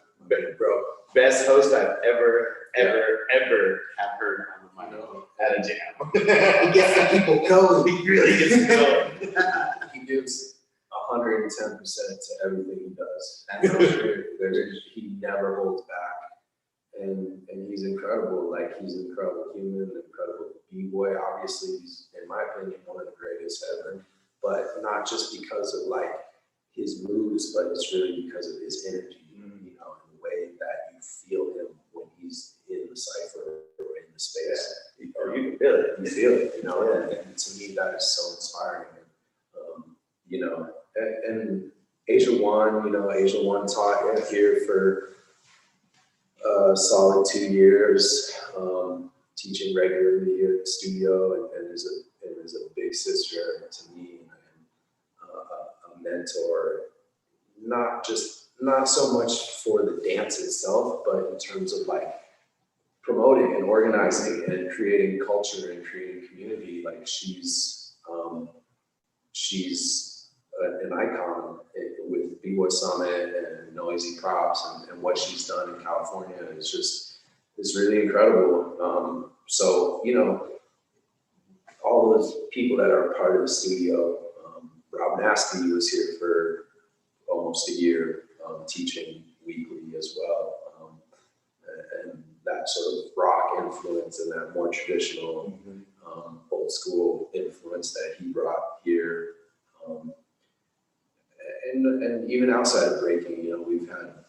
bro. Best host I've ever have heard on the mic at a jam. He gets the people going. He really gets it going. He gives 110% to everything he does. That's so true. He never holds back, and he's incredible. Like, he's an incredible human, an incredible B-boy. Obviously, he's, in my opinion, one of the greatest ever. But not just because of like his moves, but it's really because of his energy, you know, and the way that you feel him when he's in the cipher or in the space. Or you can feel it. You feel it, you know, and to me that is so inspiring. You know, and Asia One, you know, Asia One taught here for a solid 2 years, teaching regularly here at the studio, and is a big sister to me and a mentor. Not so much for the dance itself, but in terms of like promoting and organizing and creating culture and creating community. Like she's an icon with B-Boy Summit and Noisy Props, and what she's done in California is really incredible. So, you know, all those people that are part of the studio, Rob Nasty was here for almost a year, teaching weekly as well. And that sort of rock influence and that more traditional, old school influence that he brought here. And even outside of breaking, you know, we've had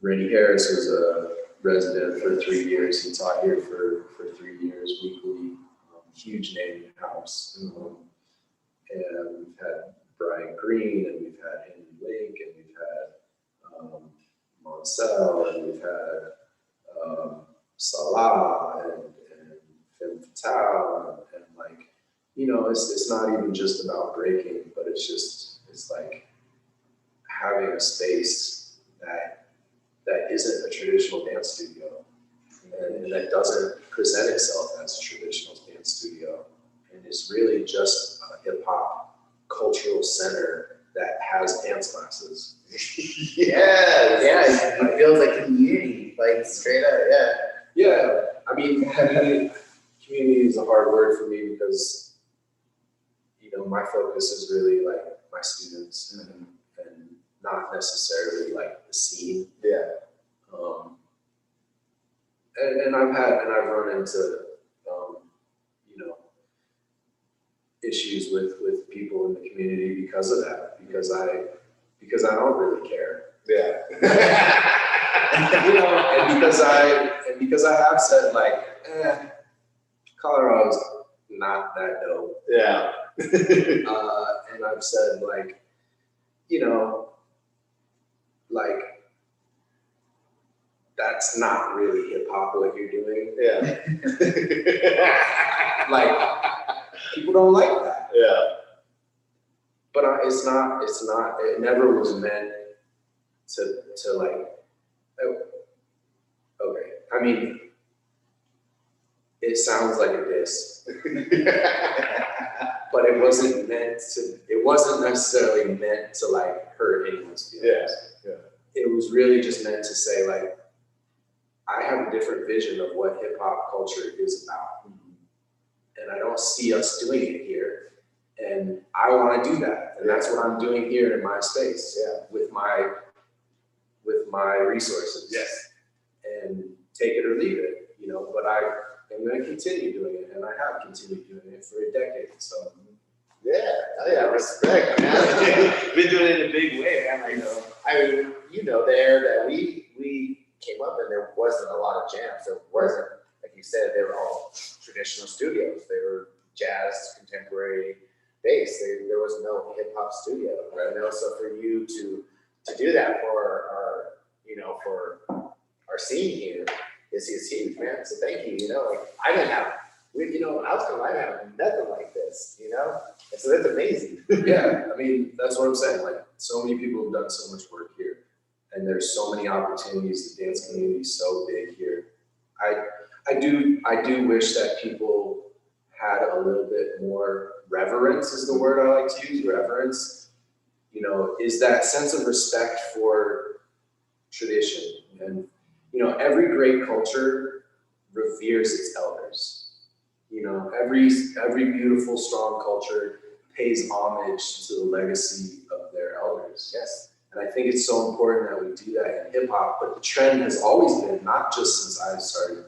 Randy Harris was a resident for 3 years. He taught here for 3 years weekly, huge name in the house. And we've had Brian Green, and we've had Henry Link, and we've had Moncel, and we've had Salah, and Femme Fatale, and like, you know, it's not even just about breaking, but it's like having a space that isn't a traditional dance studio, and that doesn't present itself as a traditional dance studio, and it's really just a hip hop cultural center that has dance classes. Yeah, it feels like community, like straight up, yeah. Yeah, I mean, community is a hard word for me because, you know, my focus is really like my students and not necessarily like the scene. Yeah. And I've run into, you know, issues with people in the community because of that, because I don't really care. Yeah. You know, and because I have said like, Colorado's not that dope. Yeah. And I've said like, you know, like that's not really hip hop what you're doing. Yeah. Like people don't like that. Yeah. But it's not, it never was meant to like, oh, okay. I mean, it sounds like a diss, but it wasn't necessarily meant to like hurt anyone's feelings. Yeah. It was really just meant to say like, I have a different vision of what hip hop culture is about. And I don't see us doing it here. And I want to do that. And that's what I'm doing here in my space, with my resources. Yes. And take it or leave it, you know, but I am going to continue doing it, and I have continued doing it for a decade. So yeah, respect, man. Been doing it in a big way, man. I mean, you know, that we came up and there wasn't a lot of jams. There wasn't, like you said, they were all traditional studios. They were jazz, contemporary bass. There was no hip hop studio, right? You know, so for you to do that for our scene here is huge, man. So thank you. You know, like I didn't have, you know, when I was coming, I didn't have nothing like this. You know, and so that's amazing. yeah, I mean, that's what I'm saying. Like, so many people have done so much work here, and there's so many opportunities. The dance community is so big here. I do wish that people had a little bit more reverence, is the word I like to use. Reverence, you know, is that sense of respect for tradition. And you know, every great culture reveres its elders. You know, every beautiful, strong culture pays homage to the legacy of their elders. Yes. And I think it's so important that we do that in hip hop. But the trend has always been, not just since I started,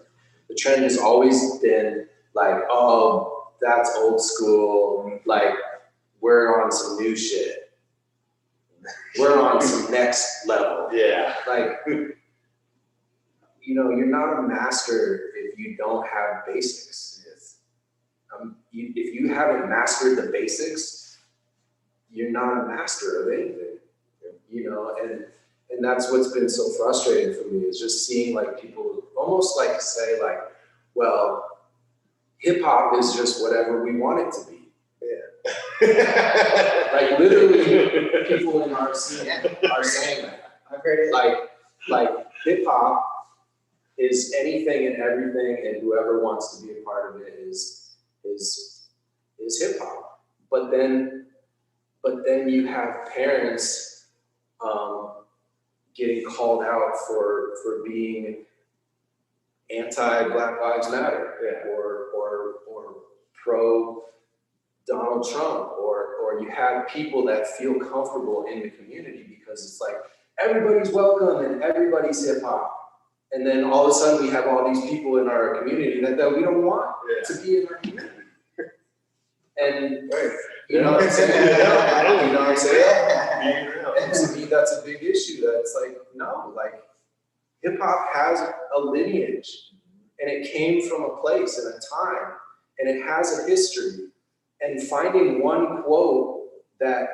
the trend has always been like, oh, that's old school. Like, we're on some new shit. We're on some next level. Yeah. Like, you know, you're not a master if you don't have basics. Yes. If you haven't mastered the basics, you're not a master of anything. You know, and that's what's been so frustrating for me, is just seeing like people almost like say like, well, hip hop is just whatever we want it to be. Yeah. Like literally, people in our scene are saying that. I've heard it. Like hip hop is anything and everything, and whoever wants to be a part of it is hip hop. But then you have parents getting called out for being anti-Black Lives Matter, or pro Donald Trump, or you have people that feel comfortable in the community because it's like everybody's welcome and everybody's hip hop. And then all of a sudden we have all these people in our community that we don't want to be in our community. And you know what I'm saying? You know what I'm saying? And to me, that's a big issue. That's like, no, like hip hop has a lineage, and it came from a place and a time, and it has a history. And finding one quote that,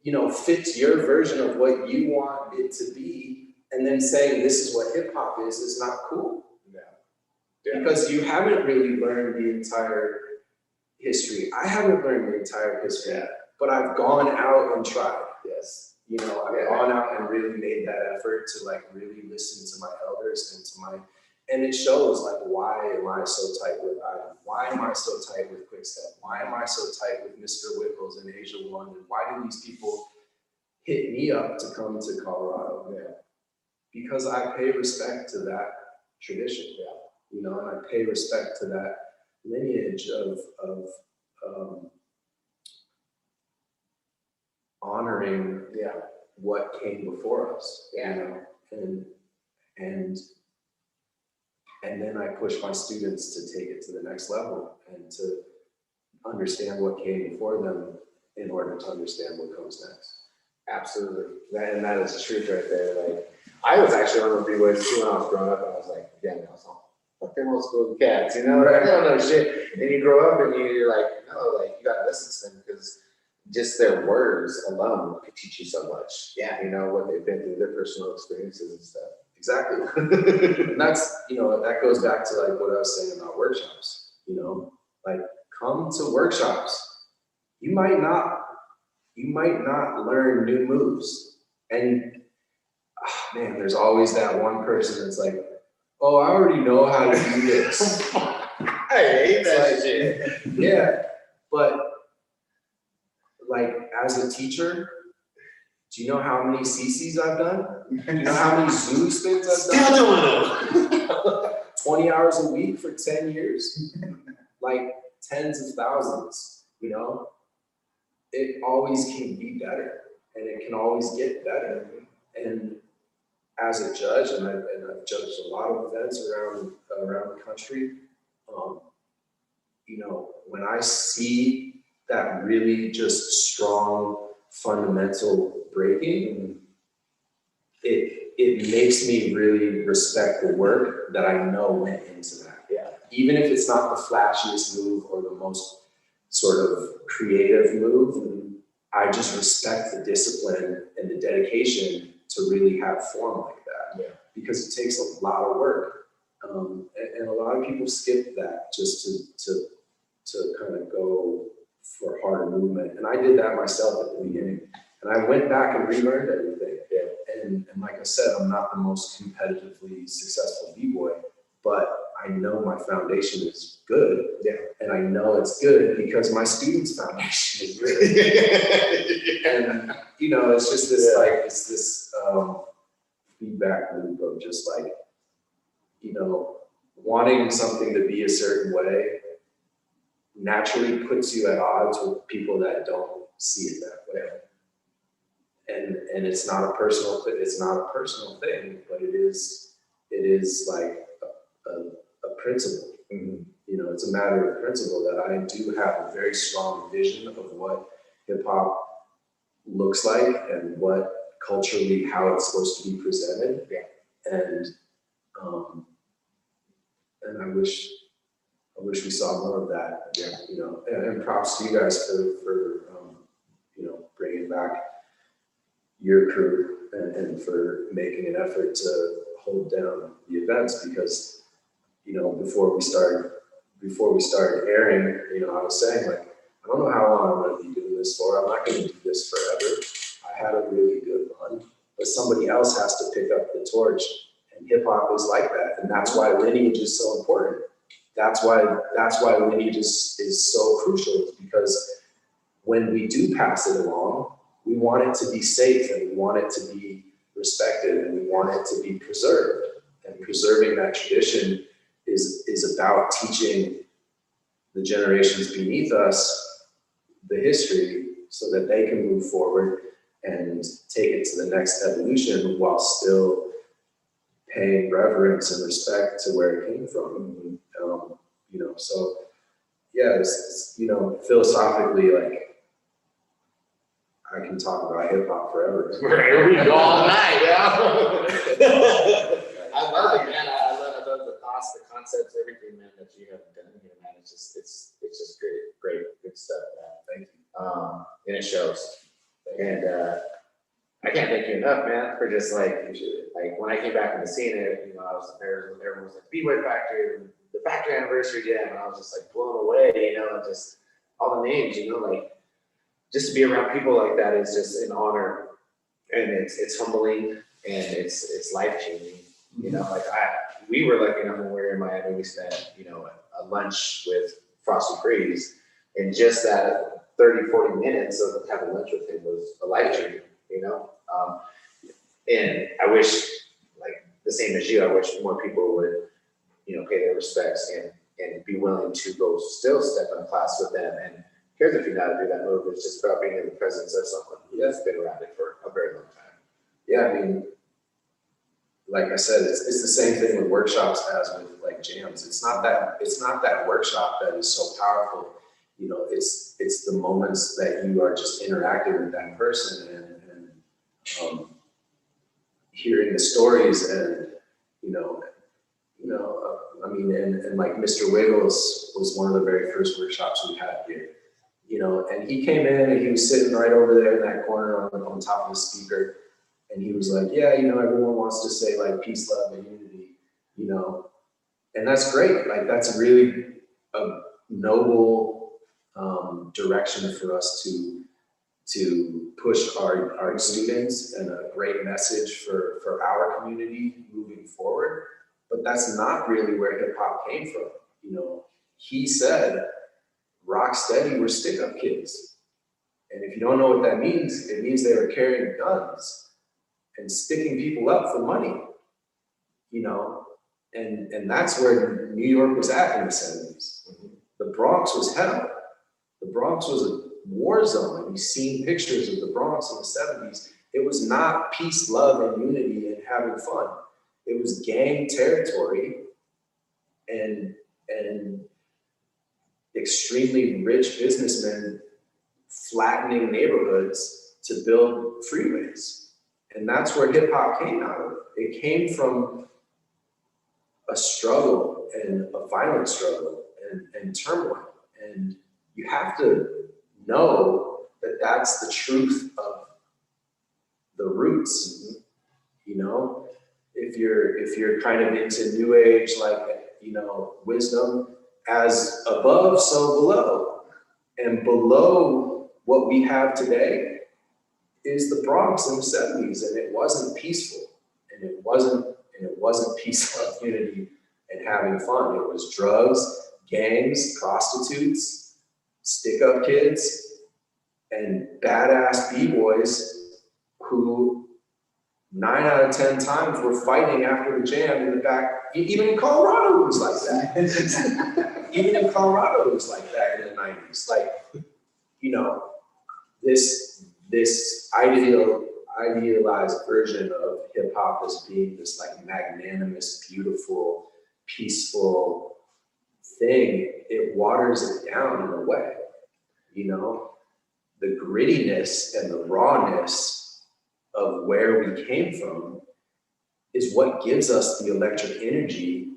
you know, fits your version of what you want it to be, and then saying this is what hip hop is not cool. Yeah. Because you haven't really learned the entire history. I haven't learned the entire history, but I've gone out and tried. Yes. You know, I've gone out and really made that effort to like really listen to my elders and it shows like, why am I so tight with Ivan? Why am I so tight with Quickstep? Why am I so tight with Mr. Wickles and Asia One? And why do these people hit me up to come to Colorado? Because I pay respect to that tradition. You know, and I pay respect to that lineage of honoring what came before us. You know, and then I push my students to take it to the next level and to understand what came before them in order to understand what comes next. Absolutely. And that is the truth right there. Like, I was actually one of the B-boys too when I was growing up, and I was like, yeah, I was all, fuck them old school cats, you know? I don't know shit. And you grow up and you're like, no, like, you gotta listen to them because just their words alone could teach you so much. Yeah. You know, what they've been through, their personal experiences and stuff. Exactly. And that's, that goes back to like what I was saying about workshops, like come to workshops. You might not learn new moves. And man, there's always that one person that's like, oh, I already know how to do this. I hate that shit. Yeah. But like as a teacher, do you know how many CCs I've done? Do you know how many Zulu spins I've done? Still doing them. 20 hours a week for 10 years? Like tens of thousands, It always can be better and it can always get better. And as a judge, and I've judged a lot of events around the country, when I see that really just strong fundamental breaking, it makes me really respect the work that I know went into that. Yeah. Even if it's not the flashiest move or the most sort of creative move, I just respect the discipline and the dedication to really have form like that. Yeah. Because it takes a lot of work. And a lot of people skip that just to kind of go for harder movement. And I did that myself at the beginning. And I went back and relearned everything. Yeah. And like I said, I'm not the most competitively successful B-boy, but I know my foundation is good. Yeah. And I know it's good because my students' foundation is good. And, it's just this, it's this feedback loop of just like, wanting something to be a certain way naturally puts you at odds with people that don't see it that way. And it's not a personal thing, but it is like a principle. Mm-hmm. It's a matter of principle that I do have a very strong vision of what hip hop looks like and what culturally how it's supposed to be presented. Yeah. And I wish we saw more of that. Yeah. And props to you guys for bringing back your crew and for making an effort to hold down the events because, before we started airing, I was saying like, I don't know how long I'm going to be doing this for. I'm not going to do this forever. I had a really good run, but somebody else has to pick up the torch. And hip hop is like that. And that's why lineage is so important. That's why lineage is so crucial, because when we do pass it along, we want it to be safe and we want it to be respected and we want it to be preserved. And preserving that tradition is about teaching the generations beneath us the history so that they can move forward and take it to the next evolution while still paying reverence and respect to where it came from. So yeah, it's philosophically, like, I can talk about hip hop forever. We go all night, yeah. I love it, man. I love the thoughts, the concepts, everything, man, that you have done here, man. It's just great, good stuff, man. Thank you. And it shows. And I can't thank you enough, man, for just like when I came back in the scene, I was there, everyone was like Pboy Factory, and the factory anniversary jam, and I was just like blown away, and just all the names, like just to be around people like that is just an honor, and it's humbling and it's life changing. Like we were lucky enough when we were in Miami, we spent a lunch with Frosty Freeze, and just that 30-40 minutes of having lunch with him was a life changer. And I wish, like the same as you, I wish more people would, pay their respects and be willing to go still step in class with them. And here's if you know how to do that move. It's just about being in the presence of someone who has been around it for a very long time. Yeah, I mean, like I said, it's the same thing with workshops as with like jams. It's not that workshop that is so powerful. It's the moments that you are just interacting with that person and hearing the stories and, I mean, and like Mr. Wiggles was one of the very first workshops we had here, and he came in and he was sitting right over there in that corner on top of the speaker. And he was like, yeah, everyone wants to say like peace, love, and unity, and that's great. Like, that's really a noble direction for us to push our students, and a great message for our community moving forward. But that's not really where hip hop came from. He said, rock steady, we're stick up kids. And if you don't know what that means, it means they were carrying guns and sticking people up for money, and that's where New York was at in the 70s. The Bronx was hell. The Bronx was a war zone. And you've seen pictures of the Bronx in the 70s. It was not peace, love, and unity and having fun. It was gang territory and extremely rich businessmen flattening neighborhoods to build freeways. And that's where hip hop came out of. It came from a struggle, and a violent struggle, and turmoil. And you have to know that that's the truth of the roots. If you're kind of into new age, like, wisdom, as above, so below. And below what we have today is the Bronx in the 70s, and it wasn't peaceful, and it wasn't peace, love, unity, and having fun. It was drugs, gangs, prostitutes, stick-up kids, and badass B-boys who 9 out of 10 times were fighting after the jam in the back. Even in Colorado, it was like that. Even in Colorado, it was like that in the 90s. Like, this idealized version of hip hop as being this like magnanimous, beautiful, peaceful thing, it waters it down in a way. The grittiness and the rawness of where we came from is what gives us the electric energy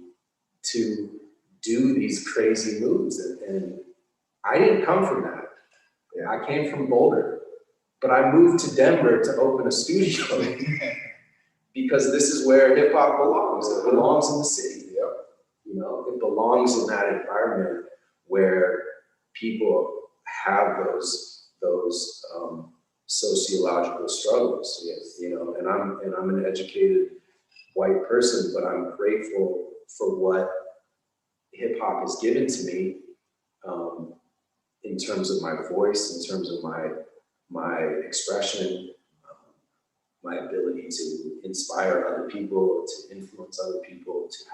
to do these crazy moves. And I didn't come from that. I came from Boulder, but I moved to Denver to open a studio because this is where hip hop belongs. It belongs in the city. It belongs in that environment where people have those sociological struggles. And I'm an educated white person, but I'm grateful for what hip hop has given to me, in terms of my voice, in terms of my expression, my ability to inspire other people, to influence other people, to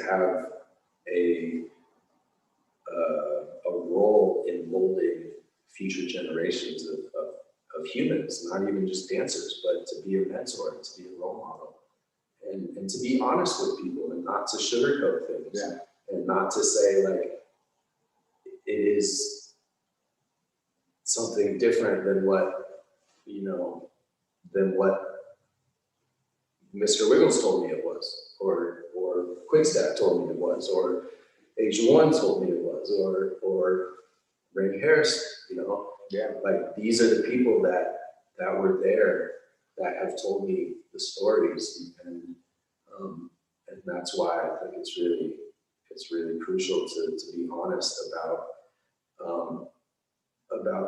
have a role in molding future generations of humans, not even just dancers, but to be a mentor, to be a role model, and to be honest with people, and not to sugarcoat things, and not to say like it is something different than what Mr. Wiggles told me it was, or Quickstep told me it was, or Asian One told me it was, or Ray Harris, like these are the people that were there, that have told me the stories, and that's why I think it's really crucial to be honest about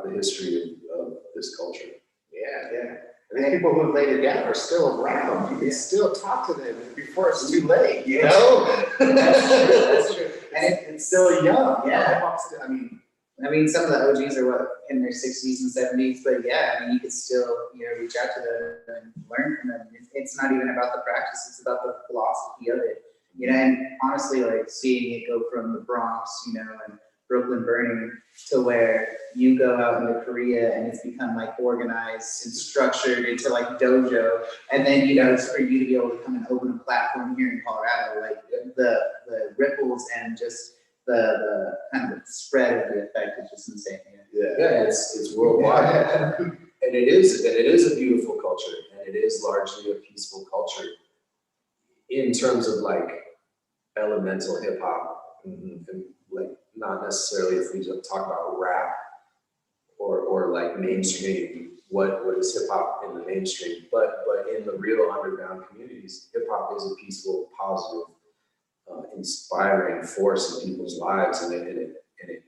the history of this culture. Yeah. And the people who laid it down are still around. You can still talk to them before it's too late, That's true. And it's still young. Yeah. I mean, some of the OGs are in their 60s and 70s, but you could still, reach out to them and learn from them. It's not even about the practice, it's about the philosophy of it. And honestly, like seeing it go from the Bronx, and Brooklyn burning, to where you go out into Korea and it's become like organized and structured into like dojo, and then it's for you to be able to come and open a platform here in Colorado, like the ripples and just the kind of spread of the effect is just insane. Yeah, it's worldwide. And it is a beautiful culture, and it is largely a peaceful culture in terms of like elemental hip hop, and like not necessarily if we just talk about rap or like mainstream, what is hip hop in the mainstream, but in the real underground communities, hip hop is a peaceful, positive, inspiring force in people's lives, and it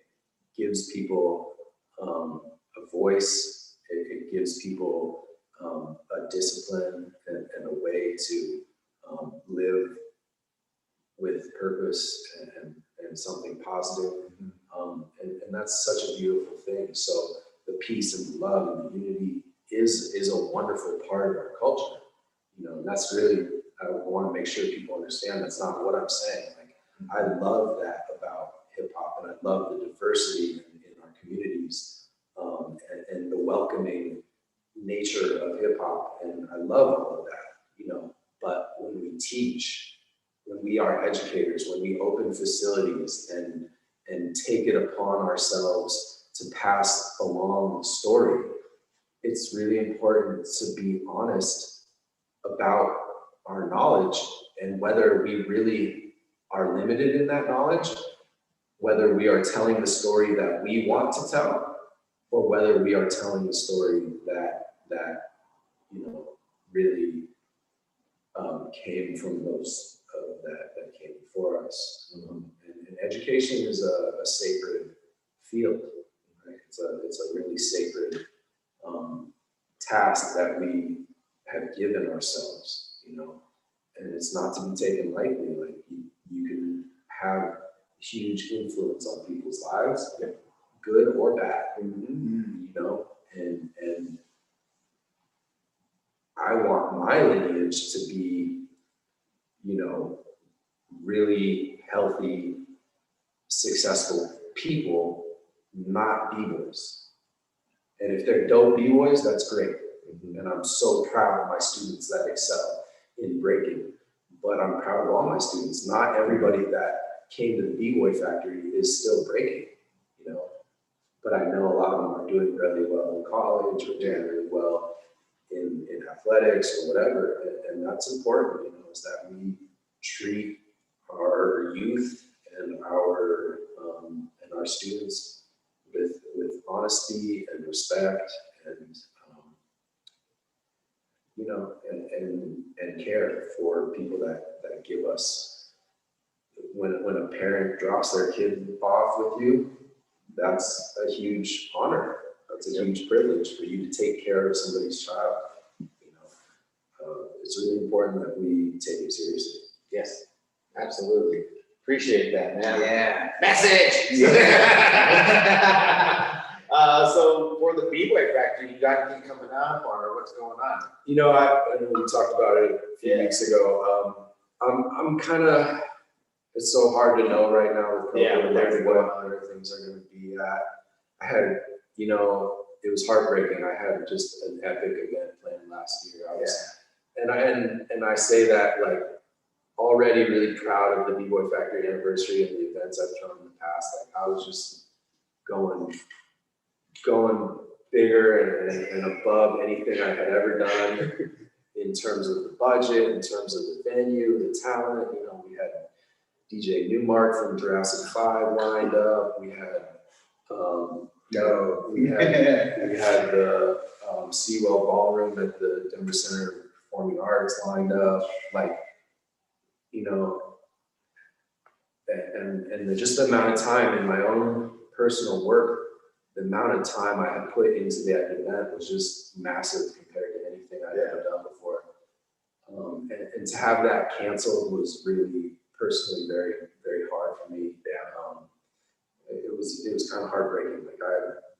gives people a voice. It gives people a discipline and a way to live with purpose and something positive. And that's such a beautiful thing. So the peace and the love and the unity is a wonderful part of our culture. And that's really, I want to make sure people understand that's not what I'm saying. Like, I love that about hip hop, and I love the diversity in our communities, and the welcoming nature of hip hop. And I love all of that, but when we teach, when we are educators, when we open facilities and take it upon ourselves to pass along the story, it's really important to be honest about our knowledge and whether we really are limited in that knowledge, whether we are telling the story that we want to tell, or whether we are telling the story that really came from those that came before us. And education is a sacred field, right? It's a really sacred task that we have given ourselves, and it's not to be taken lightly. Like, you can have huge influence on people's lives, good or bad, and I want my lineage to be, really healthy, successful people, not B-boys. And if they're dope B-boys, that's great. And I'm so proud of my students that excel in breaking, but I'm proud of all my students. Not everybody that came to the B-Boy Factory is still breaking, but I know a lot of them are doing really well in college or doing really well in athletics or whatever. And that's important, is that we treat our youth and our students with honesty and respect and and care for people that give us. When a parent drops their kid off with you, that's a huge honor. That's a huge privilege for you to take care of somebody's child. It's really important that we take it seriously. Yes, absolutely. Appreciate that, man. Yeah. Message! So for the B-Boy Factory, you got anything coming up or what's going on? I know we talked about it a few weeks ago. I'm kind of, it's so hard to know right now with COVID and what other things are going to be at. I had, it was heartbreaking. I had just an epic event planned last year. And I say that like already really proud of the B-Boy Factory anniversary and the events I've thrown in the past. Like, I was just going bigger and above anything I had ever done in terms of the budget, in terms of the venue, the talent. We had DJ Newmark from Jurassic 5 lined up. We had the Seawell Ballroom at the Denver Center of Performing Arts lined up. Like, and just the amount of time in my own personal work, the amount of time I had put into that event was just massive compared to anything I'd ever done before. And to have that canceled was really personally very, very hard for me. It was kind of heartbreaking. Like, I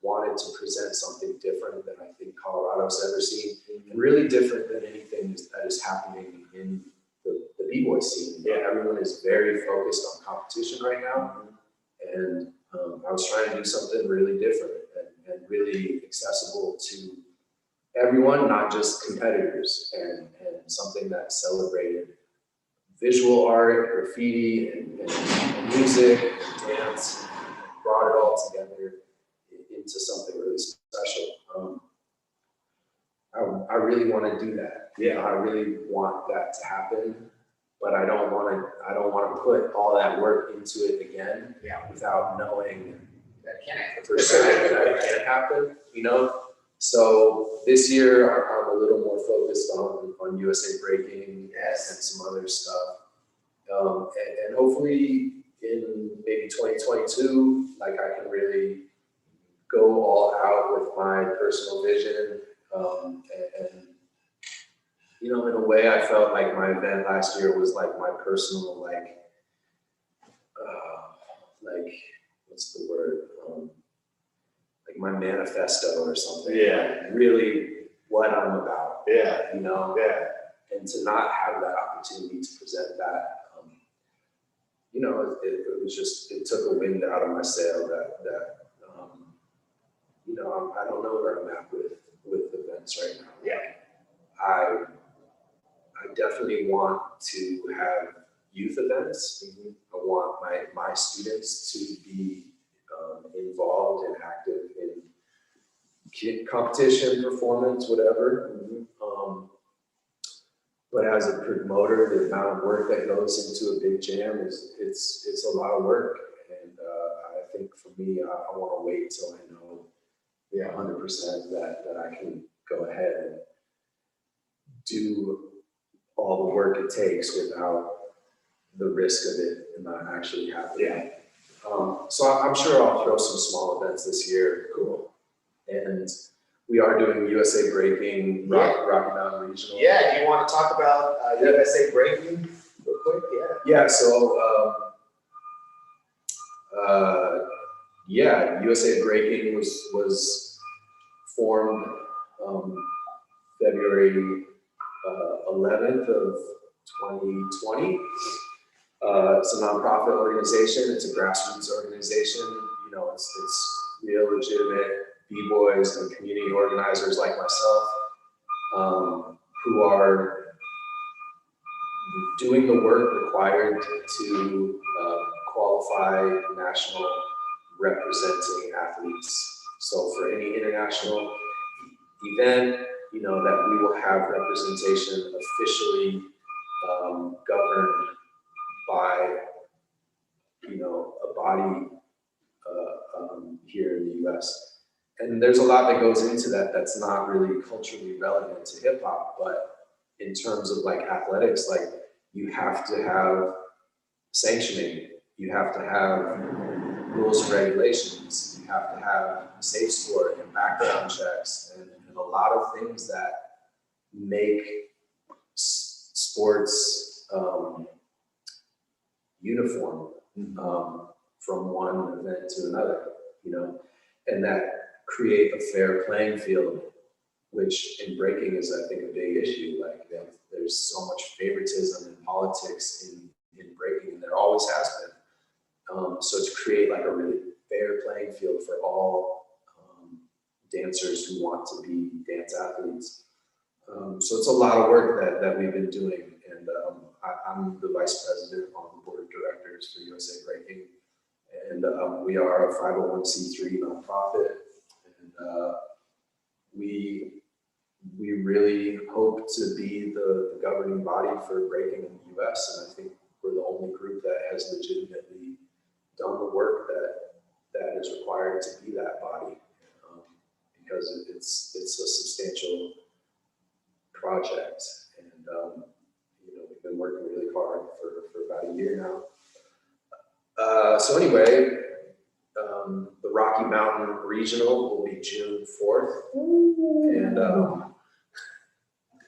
wanted to present something different than I think Colorado's ever seen, and really different than anything that is happening in the B-boy scene. Everyone is very focused on competition right now, and I was trying to do something really different and really accessible to everyone, not just competitors, and something that celebrated visual art, graffiti, and music, and dance, and brought it all together into something really special. I really want to do that. Yeah. I really want that to happen, but I don't want to put all that work into it again without knowing That can't for certain that it can happen, you know? So this year I'm a little more focused on USA Breaking and some other stuff. And hopefully in maybe 2022, like I can really go all out with my personal vision. And you know, in a way I felt like my event last year was like my personal, like what's the word? Like my manifesto or something. Yeah. Like really what I'm about. Yeah. You know? Yeah. And to not have that opportunity to present that, you know, it was just, it took a wind out of my sail that you know, I don't know where I'm at with events right now. Yeah. I definitely want to have youth events. Mhm. I want my students to be involved and active in competition, performance, whatever. But as a promoter, the amount of work that goes into a big jam it's a lot of work. And I think for me, I want to wait till I know 100% that I can go ahead and do all the work it takes without the risk of it not actually happening. So I'm sure I'll throw some small events this year. Cool. And we are doing USA Breaking, Rocky Mountain Regional. Yeah, do you want to talk about USA Breaking real quick? Yeah, so USA Breaking was formed February 11th of 2020. It's a nonprofit organization. It's a grassroots organization. You know, it's real legitimate B-boys and community organizers like myself who are doing the work required to qualify national representing athletes. So for any international event, you know, that we will have representation officially governed by, you know, a body here in the US. And there's a lot that goes into that that's not really culturally relevant to hip hop, but in terms of like athletics, like you have to have sanctioning, you have to have rules and regulations, you have to have safe sport and background checks and a lot of things that make sports uniform from one event to another, you know, and that create a fair playing field, which in breaking is, I think, a big issue. Like there's so much favoritism in politics in breaking, and there always has been. So to create like a really fair playing field for all dancers who want to be dance athletes. So it's a lot of work that we've been doing, and I'm the vice president on the board of directors for USA Breaking, and we are a 501c3 nonprofit, and we really hope to be the governing body for breaking in the US, and I think we're the only group that has legitimately done the work that is required to be that body, because it's a substantial project, and you know, we've been working really hard for about a year now. So anyway, the Rocky Mountain Regional will be June 4th, and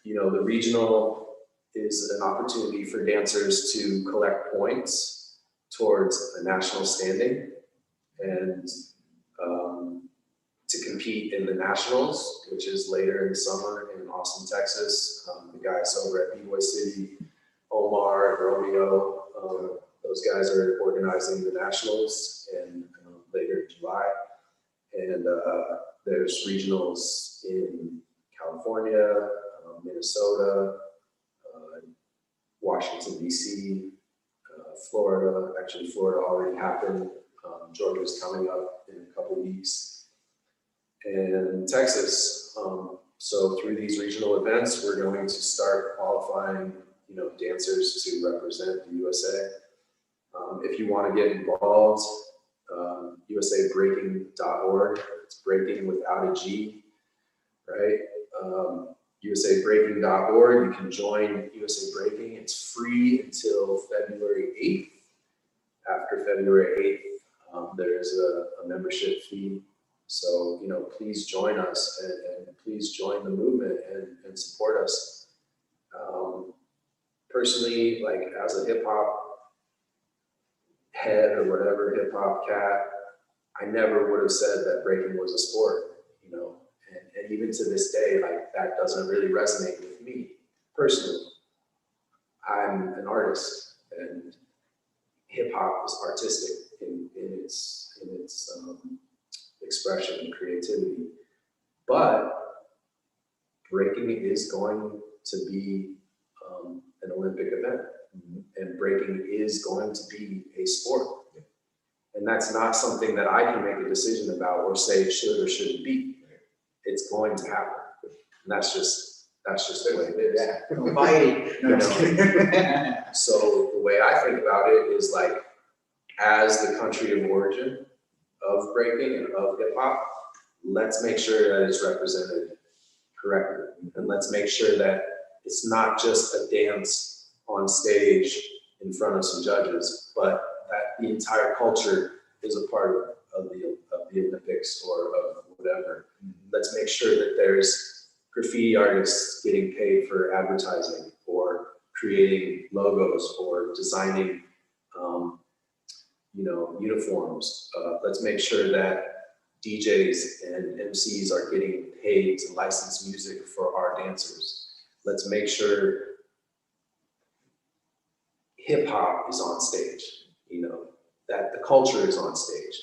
you know, the regional is an opportunity for dancers to collect points towards a national standing and to compete in the nationals, which is later in the summer in Austin, Texas. The guys over at Pboy City, Omar and Romeo, those guys are organizing the nationals in later in July. And there's regionals in California, Minnesota, Washington, DC, Florida. Actually, Florida already happened. Georgia's coming up in a couple weeks, and Texas. So through these regional events, we're going to start qualifying, dancers to represent the USA. If you want to get involved, USABreaking.org. It's breaking without a G, right? USABreaking.org. You can join USA Breaking. It's free until February 8th. After February 8th, there is a membership fee. So, please join us and please join the movement and support us. Personally, like as a hip hop head or whatever, hip hop cat, I never would have said that breaking was a sport, and even to this day, like that doesn't really resonate with me personally. I'm an artist, and hip hop is artistic in its expression and creativity. But breaking is going to be an Olympic event, and breaking is going to be a sport. And that's not something that I can make a decision about or say it should or shouldn't be. It's going to happen. And that's just the way it is. Yeah. Fighting. No, I'm just kidding. So the way I think about it is like, as the country of origin of breaking and of hip hop, let's make sure that it's represented correctly. And let's make sure that it's not just a dance on stage in front of some judges, but that the entire culture is a part of the Olympics or of whatever. Let's make sure that there's graffiti artists getting paid for advertising or creating logos or designing, uniforms. Let's make sure that DJs and MCs are getting paid to license music for our dancers. Let's make sure hip hop is on stage, that the culture is on stage.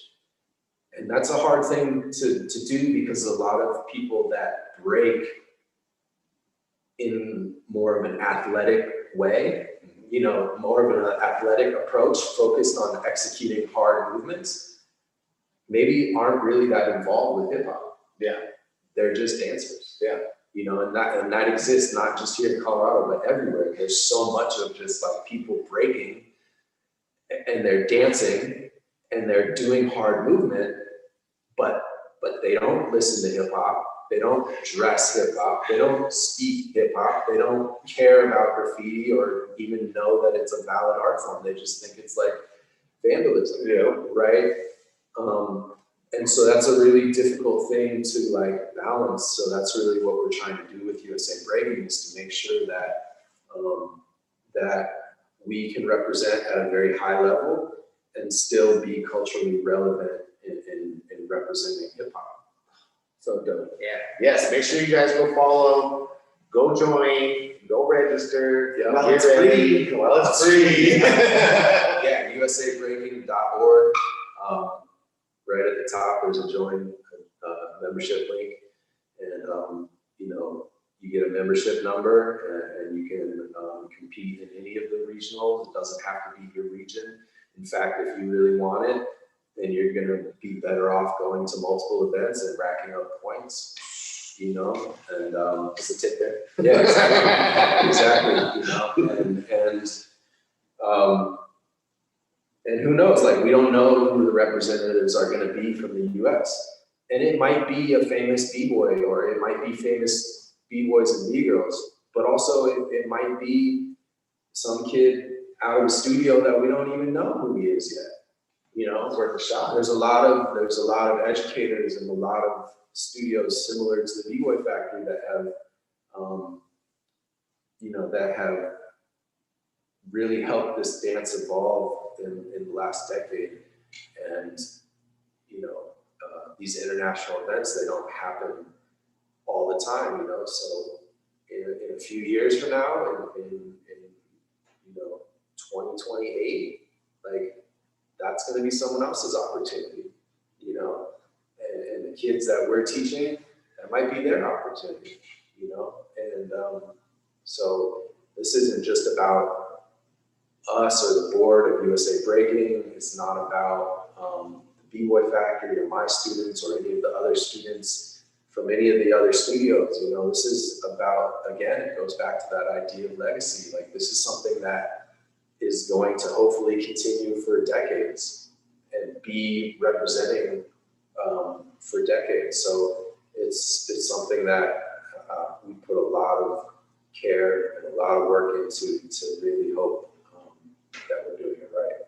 And that's a hard thing to do because a lot of people that break in more of an athletic way, more of an athletic approach focused on executing hard movements, maybe aren't really that involved with hip hop. Yeah. They're just dancers. Yeah. And that exists not just here in Colorado, but everywhere. There's so much of just like people breaking and they're dancing and they're doing hard movement, but they don't listen to hip hop. They don't dress hip hop. They don't speak hip hop. They don't care about graffiti or even know that it's a valid art form. They just think it's like vandalism, right? And so that's a really difficult thing to like balance. So that's really what we're trying to do with USA Breaking, is to make sure that that we can represent at a very high level and still be culturally relevant in representing hip hop. So dope. Yeah. Yes. Make sure you guys go follow, go join, go register. Yeah. Well, it's free. Well, it's free. Yeah. USABreaking.org. Right at the top, there's a join membership link, and you get a membership number, and you can compete in any of the regionals. It doesn't have to be your region. In fact, if you really want it, then you're going to be better off going to multiple events and racking up points. And Just a tip there. yeah, exactly. And who knows, like, we don't know who the representatives are going to be from the US. And it might be a famous B-boy, or it might be famous B-boys and B-girls, but also it might be some kid out of the studio that we don't even know who he is yet. It's worth a shot. There's a lot of educators and a lot of studios similar to the B-boy Factory that have, that have really helped this dance evolve in the last decade. And, these international events, they don't happen all the time, so in a few years from now, in 2028, like, that's going to be someone else's opportunity, and the kids that we're teaching, that might be their opportunity, and so this isn't just about us or the board of USA Breaking. It's not about the B-Boy Factory or my students or any of the other students from any of the other studios. You know, this is about, again, it goes back to that idea of legacy. Like, this is something that is going to hopefully continue for decades and be representing for decades. So it's something that we put a lot of care and a lot of work into to really hope that we're doing it right.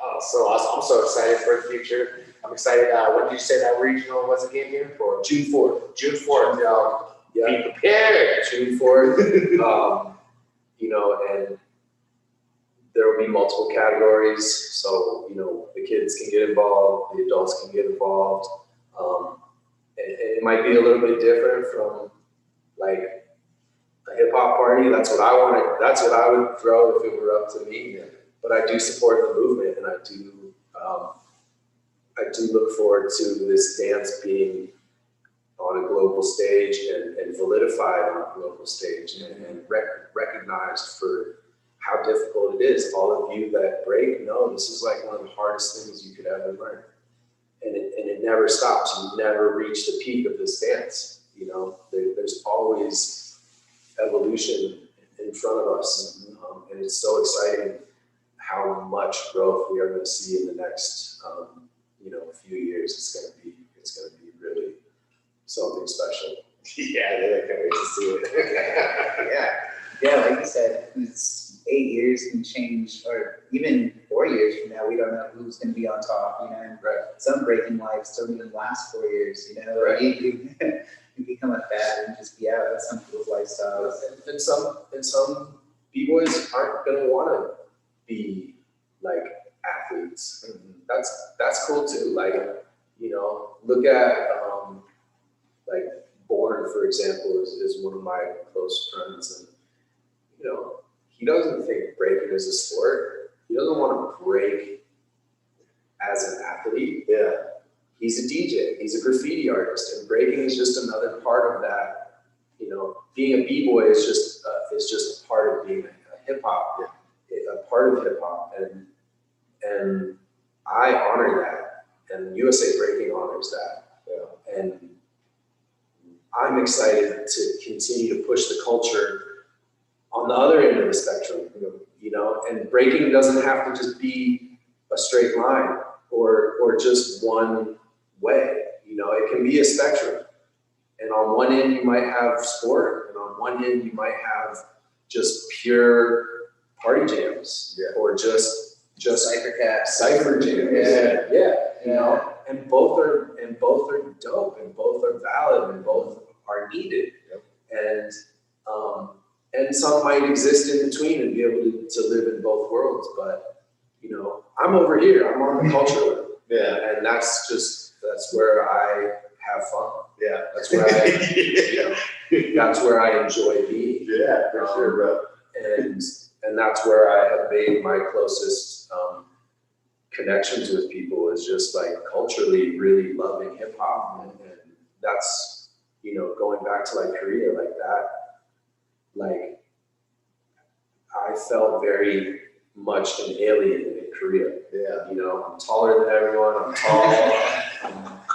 Oh, so awesome. I'm so excited for the future. I'm excited. When did you say that regional was again here for? June 4th. June 4th, y'all. Yeah. Be prepared. June 4th. You know, and there will be multiple categories. So, you know, the kids can get involved, the adults can get involved. And it might be a little bit different from like a hip hop party. That's what I wanted. That's what I would throw if it were up to me. But I do support the movement, and I do look forward to this dance being on a global stage and validified on a global stage and recognized for how difficult it is. All of you that break know this is like one of the hardest things you could ever learn. And it never stops. You never reach the peak of this dance. You know, there's always evolution in front of us. And it's so exciting how much growth we are going to see in the next, you know, few years. It's going to be really something special. Yeah, I can't wait to see it. Yeah, like you said, it's 8 years can change, or even 4 years from now, we don't know who's going to be on top, you know. And some breaking lives don't even last 4 years, you know. Right. You become a fad and just be out of some people's lifestyles. And some B-boys aren't going to want to be like athletes. That's cool too. Like, you know, look at like Born, for example, is one of my close friends, and you know, he doesn't think breaking is a sport. He doesn't want to break as an athlete. Yeah. He's a DJ. He's a graffiti artist, and breaking is just another part of that. You know, being a b-boy is just a part of being a hip hop, a part of hip hop, and I honor that, and USA Breaking honors that. Yeah. And I'm excited to continue to push the culture on the other end of the spectrum, you know, and breaking doesn't have to just be a straight line or just one way, you know, it can be a spectrum. And on one end you might have sport, and on one end you might have just pure party jams, or just cypher jams. You know, and both are dope, and both are valid, and both are needed. And some might exist in between and be able to live in both worlds. But, you know, I'm over here, I'm on the culture. And that's where I have fun. That's where that's where I enjoy being. For sure, bro. And that's where I have made my closest connections with people, is just like culturally really loving hip hop. And that's, you know, going back to like Korea, like that, like I felt very much an alien in Korea. You know, I'm taller than everyone, I'm tall, I'm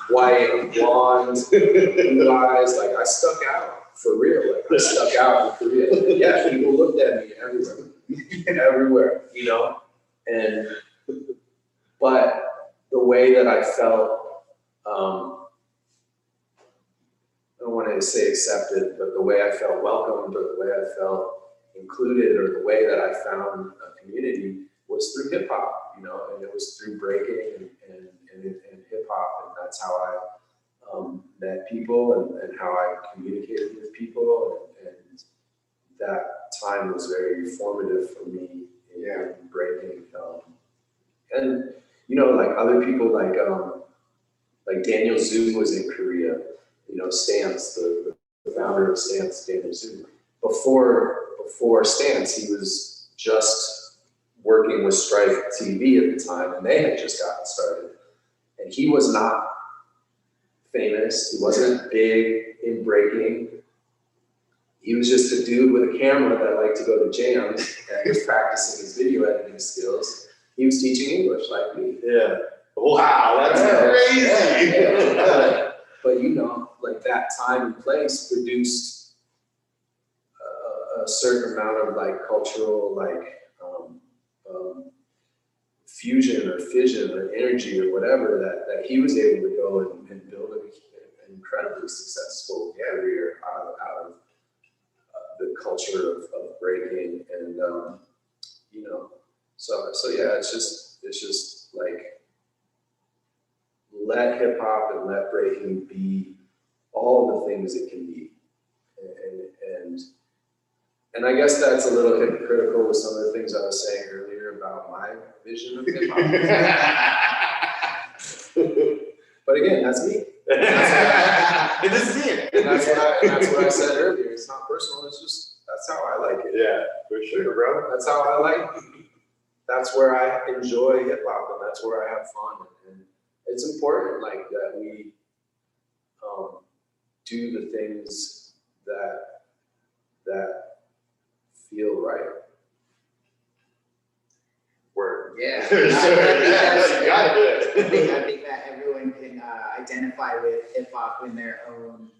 white, I'm blonde, blue eyes, like I stuck out for real. Like I stuck out in Korea. Yeah, people looked at me everywhere, you know, but the way that I felt, I don't want to say accepted, but the way I felt welcomed, or the way I felt included, or the way that I found a community was through hip hop, you know, and it was through breaking and hip hop, and that's how I met people and how I communicated with people, and that time was very formative for me in breaking. And you know, like other people, like Daniel Zhu was in Korea. You know, Stance, the founder of Stance, Daniel Zhu. Before Stance, he was just working with Strife TV at the time, and they had just gotten started. And he was not famous. He wasn't big in breaking. he was just a dude with a camera that liked to go to jams and was practicing his video editing skills. He was teaching English like me. Yeah. Wow, that's crazy. But you know, like that time and place produced a certain amount of like cultural like fusion or fission or energy or whatever that he was able to go and build an incredibly successful career out of the culture of breaking. And you know, so yeah, it's just like let hip hop and let breaking be all the things it can be. And I guess that's a little hypocritical with some of the things I was saying earlier about my vision of hip hop. But again, that's me. And this is it. And that's what I said earlier. It's not personal. It's just that's how I like it. Yeah, for sure, bro. That's how I like it. That's where I enjoy hip hop, and that's where I have fun. And it's important, like that we do the things that feel right. Word. Yeah. For sure. You gotta do it. I think that everyone can identify with hip hop in their own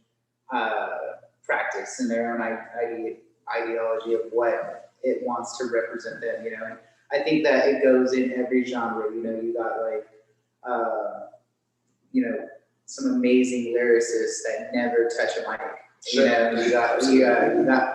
practice and their own ideology of what it wants to represent them, you know. And I think that it goes in every genre, you know. You got like, you know, some amazing lyricists that never touch a mic. You know, you got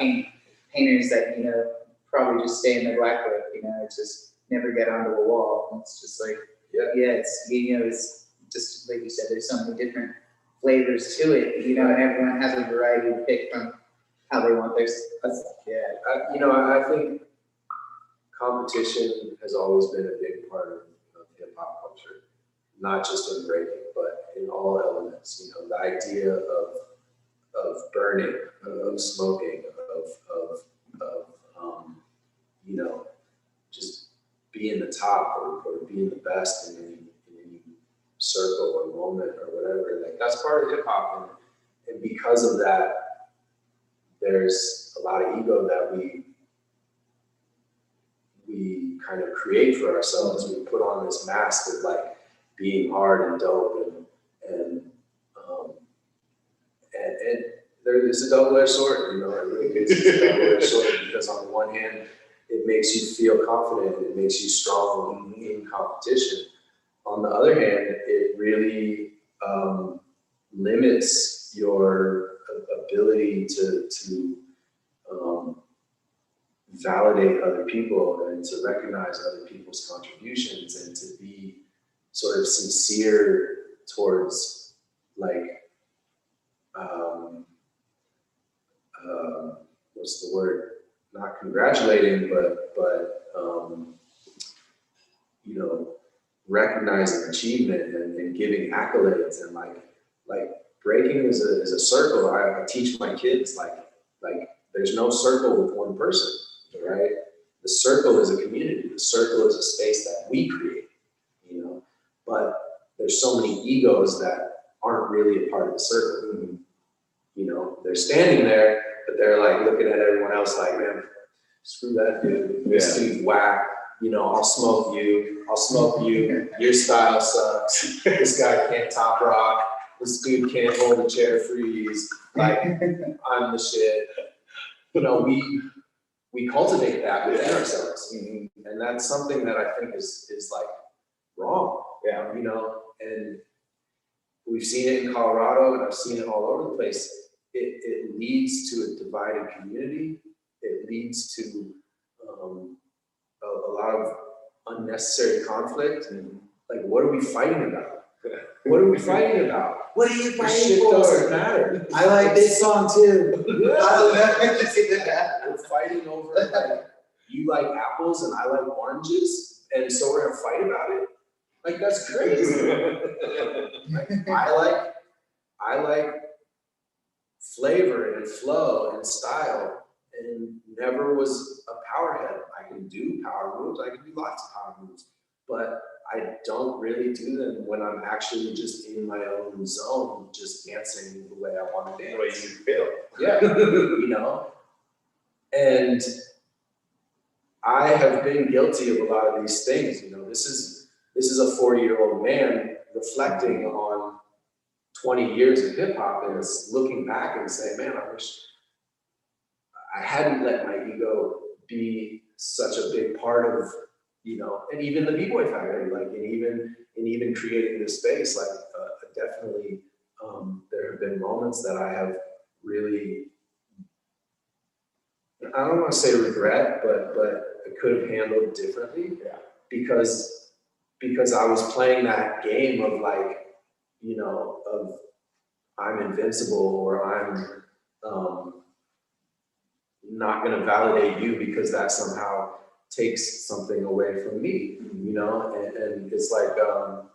painters that, you know, probably just stay in their black book, you know, it's just never get onto a wall. And it's just like, it's, you know, it's just like you said, there's so many different flavors to it, you know, and everyone has a variety to pick from how they want their stuff. Yeah. You know, I think competition has always been a big part of hip hop culture, not just in breaking, but in all elements. You know, the idea of burning, of smoking, of you know, just being the top or being the best in any circle or moment or whatever. Like that's part of hip hop, and because of that, there's a lot of ego that we kind of create for ourselves. We put on this mask of like being hard and dope and there's a double-edged sword, you know. I think it's a double-edged sword because on one hand, it makes you feel confident, it makes you strong in competition. On the other hand, it really limits your ability to validate other people and to recognize other people's contributions and to be sort of sincere towards like what's the word? Not congratulating, but you know, recognizing achievement and giving accolades and like breaking is a circle. I teach my kids like there's no circle with one person, right? The circle is a community. The circle is a space that we create, you know. But there's so many egos that aren't really a part of the circle. You know, they're standing there, but they're like looking at everyone else like, man, screw that dude. This dude's whack. You know, I'll smoke you. Your style sucks. This guy can't top rock. This dude can't hold a chair freeze. Like, I'm the shit. You know, we cultivate that within ourselves. And that's something that I think is like wrong. Yeah. You know, and we've seen it in Colorado and I've seen it all over the place. It leads to a divided community. It leads to a lot of unnecessary conflict. And like, what are we fighting about? What are we fighting about? What are you This fighting shit for? doesn't matter. I like this song too. We're fighting over like, you like apples and I like oranges, and so we're gonna fight about it. Like that's crazy. Like, I like flavor and flow and style, and never was a powerhead. I can do power moves. I can do lots of power moves, but I don't really do them when I'm actually just in my own zone, just dancing the way I want to dance. The way you feel. Yeah, you know, And I have been guilty of a lot of these things. You know, this is a 40-year-old man reflecting on 20 years of hip hop and is looking back and saying, man, I wish I hadn't let my ego be such a big part of, you know, and even the B-Boy Factory, like, and even creating this space, like, definitely, there have been moments that I have really, I don't want to say regret, but I could have handled differently. Yeah. Because I was playing that game of, like, you know, of I'm invincible, or I'm not going to validate you because that somehow takes something away from me, you know? And it's like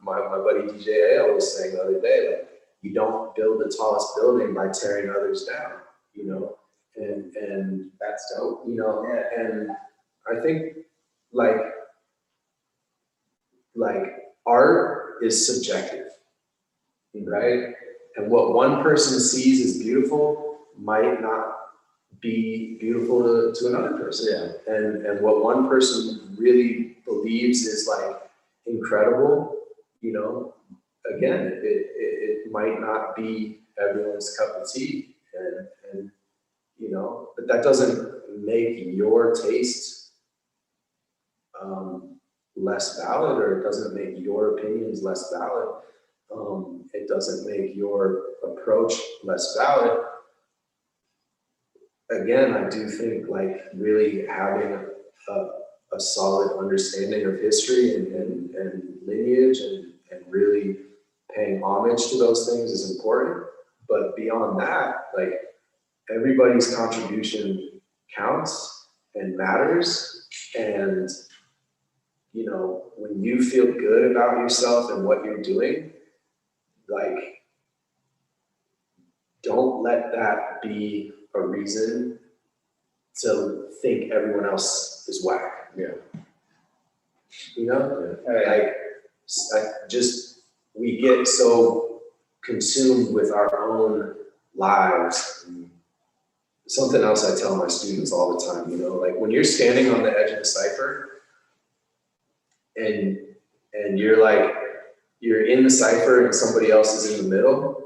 my buddy DJ A was saying the other day, like, you don't build the tallest building by tearing others down, you know? And That's dope. you know, and I think like art is subjective, right? And what one person sees as beautiful might not be beautiful to another person. Yeah. And what one person really believes is like incredible, you know, again, it might not be everyone's cup of tea. And you know, but that doesn't make your taste less valid, or it doesn't make your opinions less valid. It doesn't make your approach less valid. Again, I do think like really having a solid understanding of history and lineage and really paying homage to those things is important. But beyond that, like, everybody's contribution counts and matters. And, you know, when you feel good about yourself and what you're doing, like, don't let that be a reason to think everyone else is whack. Yeah. You know, like, we get so consumed with our own lives. Something else I tell my students all the time, you know, like, when you're standing on the edge of the cipher and you're in the cipher and somebody else is in the middle,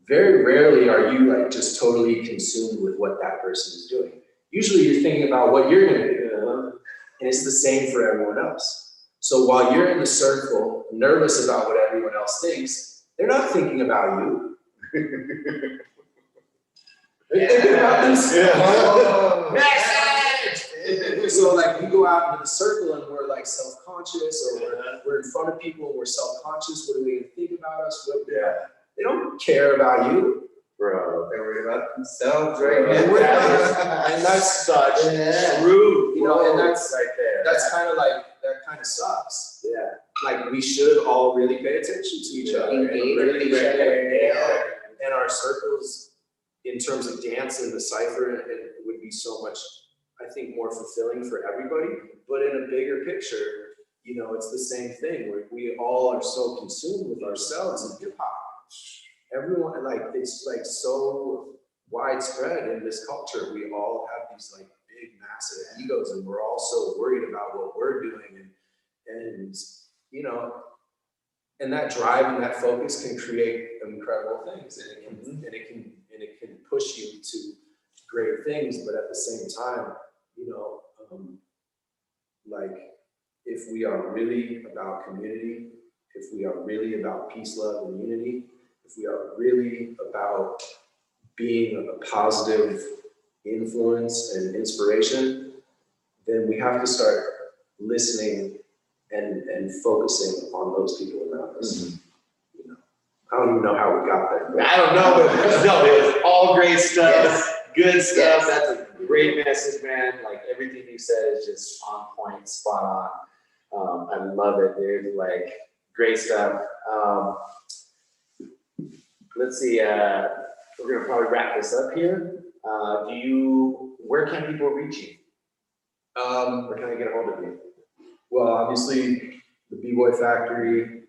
very rarely are you like just totally consumed with what that person is doing. Usually you're thinking about what you're gonna do, and it's the same for everyone else. So while you're in the circle, nervous about what everyone else thinks, they're not thinking about you. They're thinking about themselves. Message! So like, we go out into the circle and we're like self-conscious, or we're in front of people and we're self-conscious. What are they gonna think about us? They don't care about you. Bro. They're worried about themselves right And now. that's such Yeah. true, You know, and that's right there. That's kind of like, that kind of sucks. Yeah. Like, we should all really pay attention to each other. and Engage with really each other. Yeah. And our circles, in terms of dance and the cipher, it would be so much, I think, more fulfilling for everybody. But in a bigger picture, you know, it's the same thing where we all are so consumed with ourselves and hip hop. Everyone, like, it's like so widespread in this culture. We all have these like big, massive egos, and we're all so worried about what we're doing, and you know, and that drive and that focus can create incredible things, and it can push you to great things. But at the same time, you know, like, if we are really about community, if we are really about peace, love, and unity, if we are really about being a positive influence and inspiration, then we have to start listening and focusing on those people around us. You know, I don't even know how we got there. I don't know, but no, it was all great stuff, Yes. good stuff. Yes. That's a great message, man. Like, everything you said is just on point, spot on. I love it, dude. Like, great stuff. Let's see, we're gonna probably wrap this up here. Where can people reach you? Where can I get a hold of you? Well, obviously, the B-Boy Factory,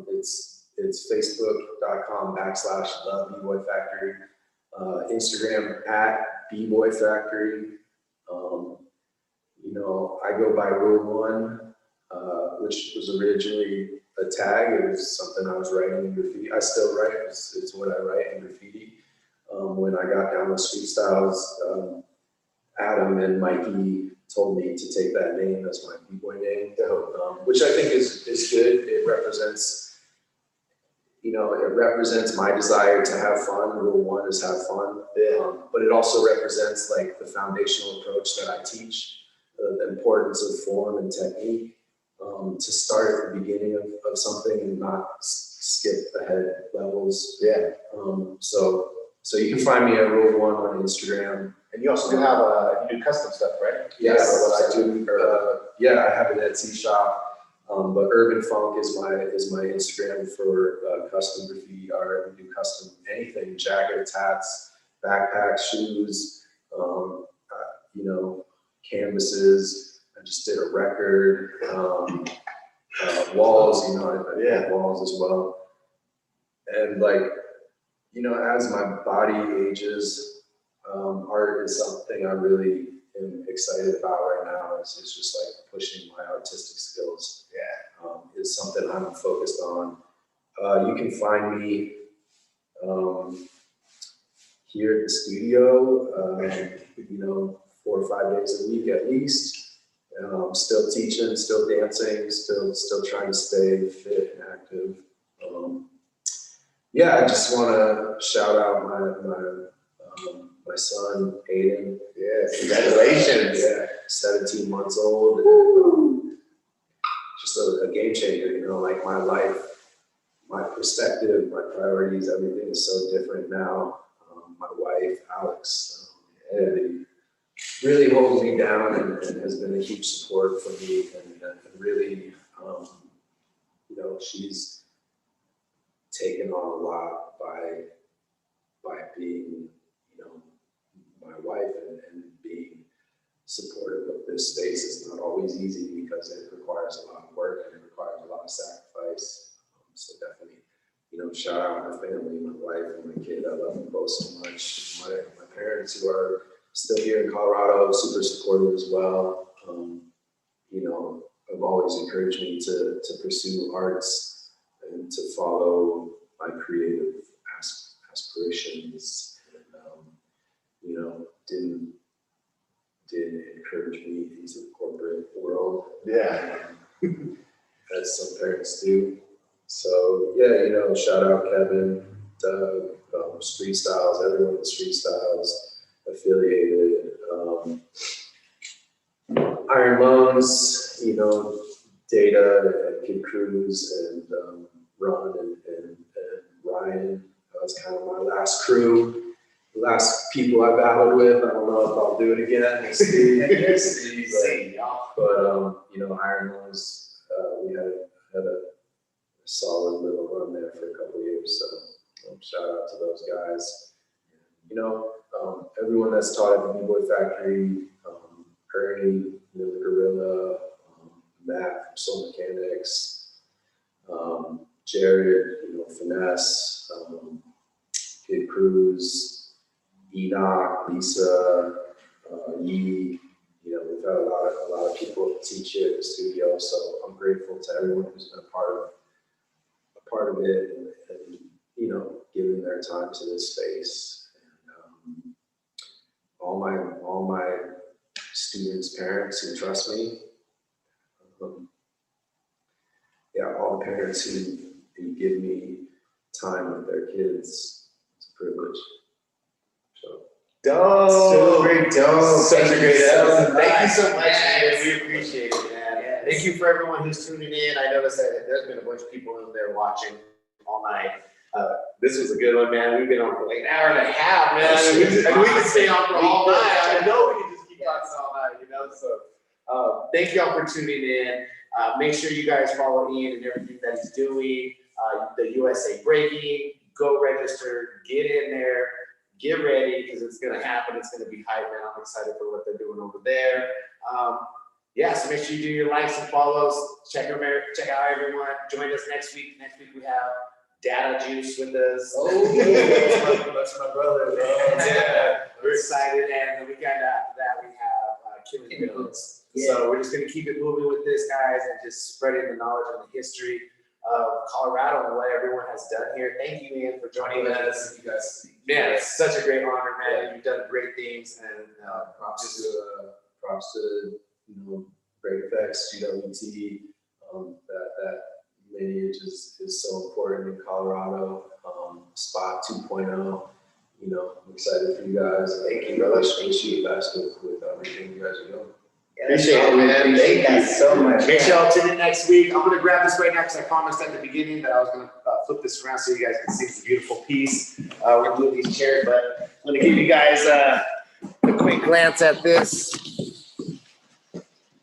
it's facebook.com/the B-Boy Factory, Instagram @BBoy Factory, You know, I go by Rule 1, which was originally a tag. It was something I was writing in graffiti. I still write. It's what I write in graffiti. When I got down with street styles, Adam and Mikey told me to take that name as my B-Boy name, which I think is good. It represents, you know, it represents my desire to have fun. Rule 1 is have fun. But it also represents like the foundational approach that I teach, the importance of form and technique, to start at the beginning of something and not skip ahead levels. Yeah. So you can find me at Rule 1 on Instagram. And you also do have you do custom stuff, right? Yes, Yeah, I do. Yeah, I have an Etsy shop, but Urban Funk is my Instagram for custom graffiti art. We do custom anything: jackets, hats, backpacks, shoes, you know, canvases. I just did a record, walls. You know, I did walls as well. And like, you know, as my body ages, art is something I really am excited about right now. It's just like pushing my artistic skills. Yeah, is something I'm focused on. You can find me here at the studio, you know, 4 or 5 days a week at least. Still teaching, still dancing, still trying to stay fit and active. Yeah, I just want to shout out my son, Aiden. Yes, congratulations. Yeah, 17 months old. And, just a game changer, you know, like my life, my perspective, my priorities, everything is so different now. My wife, Alex, really holds me down and has been a huge support for me, and really, you know, she's taken on a lot by being, you know, my wife and being supportive of this space. Is not always easy because it requires a lot of work and it requires a lot of sacrifice. So definitely, you know, shout out my family, my wife and my kid. I love them both so much. My parents, who are still here in Colorado, super supportive as well. You know, have always encouraged me to pursue arts and to follow my creative aspirations. And, you know, didn't encourage me into the corporate world. Yeah. As some parents do. So yeah, you know, shout out Kevin, Doug, Street Styles, everyone in Street Styles affiliated. Iron Lungs, you know, Data and Kid Cruz and Ron and Ryan. That was kind of my last crew. Last people I battled with. I don't know if I'll do it again. But you know, Iron Lungs, we had a solid little run there for a couple of years. So shout out to those guys. You know, everyone that's taught at the B-Boy Factory, Ernie, you know, the Gorilla, Matt from Soul Mechanics, Jared, you know, Finesse, Kid Cruz, Enoch, Lisa, Yee. You know, we've had a lot of people teach here at the studio, so I'm grateful to everyone who's been a part of it, and you know, giving their time to this space. And all my students' parents who trust me. Yeah, all the parents who give me time with their kids. It's a privilege. So. Dope. Great, dope. Such a great episode. Thank you so much, Yes. man. We appreciate it, man. Yes. Thank you for everyone who's tuning in. I noticed that there's been a bunch of people in there watching all night. This was a good one, man. We've been on for like an hour and a half, man. And we can stay on for all night. I know we can just keep talking all night, you know? So thank you all for tuning in. Make sure you guys follow Ian and everything that he's doing. The USA Breakin, go register, get in there. Get ready, because it's going to happen. It's going to be hype, man. I'm excited for what they're doing over there. Yeah, so make sure you do your likes and follows. Check out everyone. Join us next week. Next week we have Data Juice with us. Oh, that's my brother. Yeah, we're excited. And the weekend after that we have chemicals. Yeah. So we're just gonna keep it moving with this, guys, and just spreading the knowledge and the history of Colorado and what everyone has done here. Thank you, Ian, for joining us. You guys. Man, it's such a great honor, man. You've done great things, and Props to BreakEFX, GWT. That lineage is so important in Colorado. Spot 2.0. I'm excited for you guys. Thank you, brother. Wish you the best with everything you guys are doing. Appreciate it, man. Appreciate Thank that you so much. make sure y'all tune in next week. I'm gonna grab this right now because I promised at the beginning that I was gonna flip this around so you guys can see this beautiful piece. We're gonna move these chairs, but I'm gonna give you guys a quick glance at this.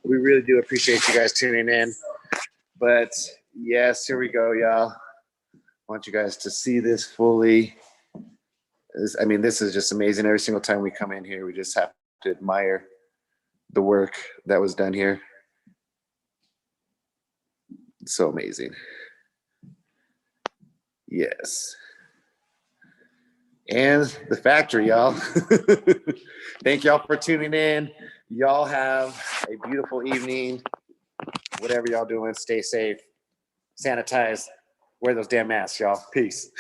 We really do appreciate you guys tuning in. But yes, here we go, y'all. I want you guys to see this fully. This is just amazing. Every single time we come in here, we just have to admire the work that was done here. It's so amazing. Yes. And the factory, y'all. Thank y'all for tuning in. Y'all have a beautiful evening. Whatever y'all doing, stay safe, sanitize, wear those damn masks, y'all. Peace.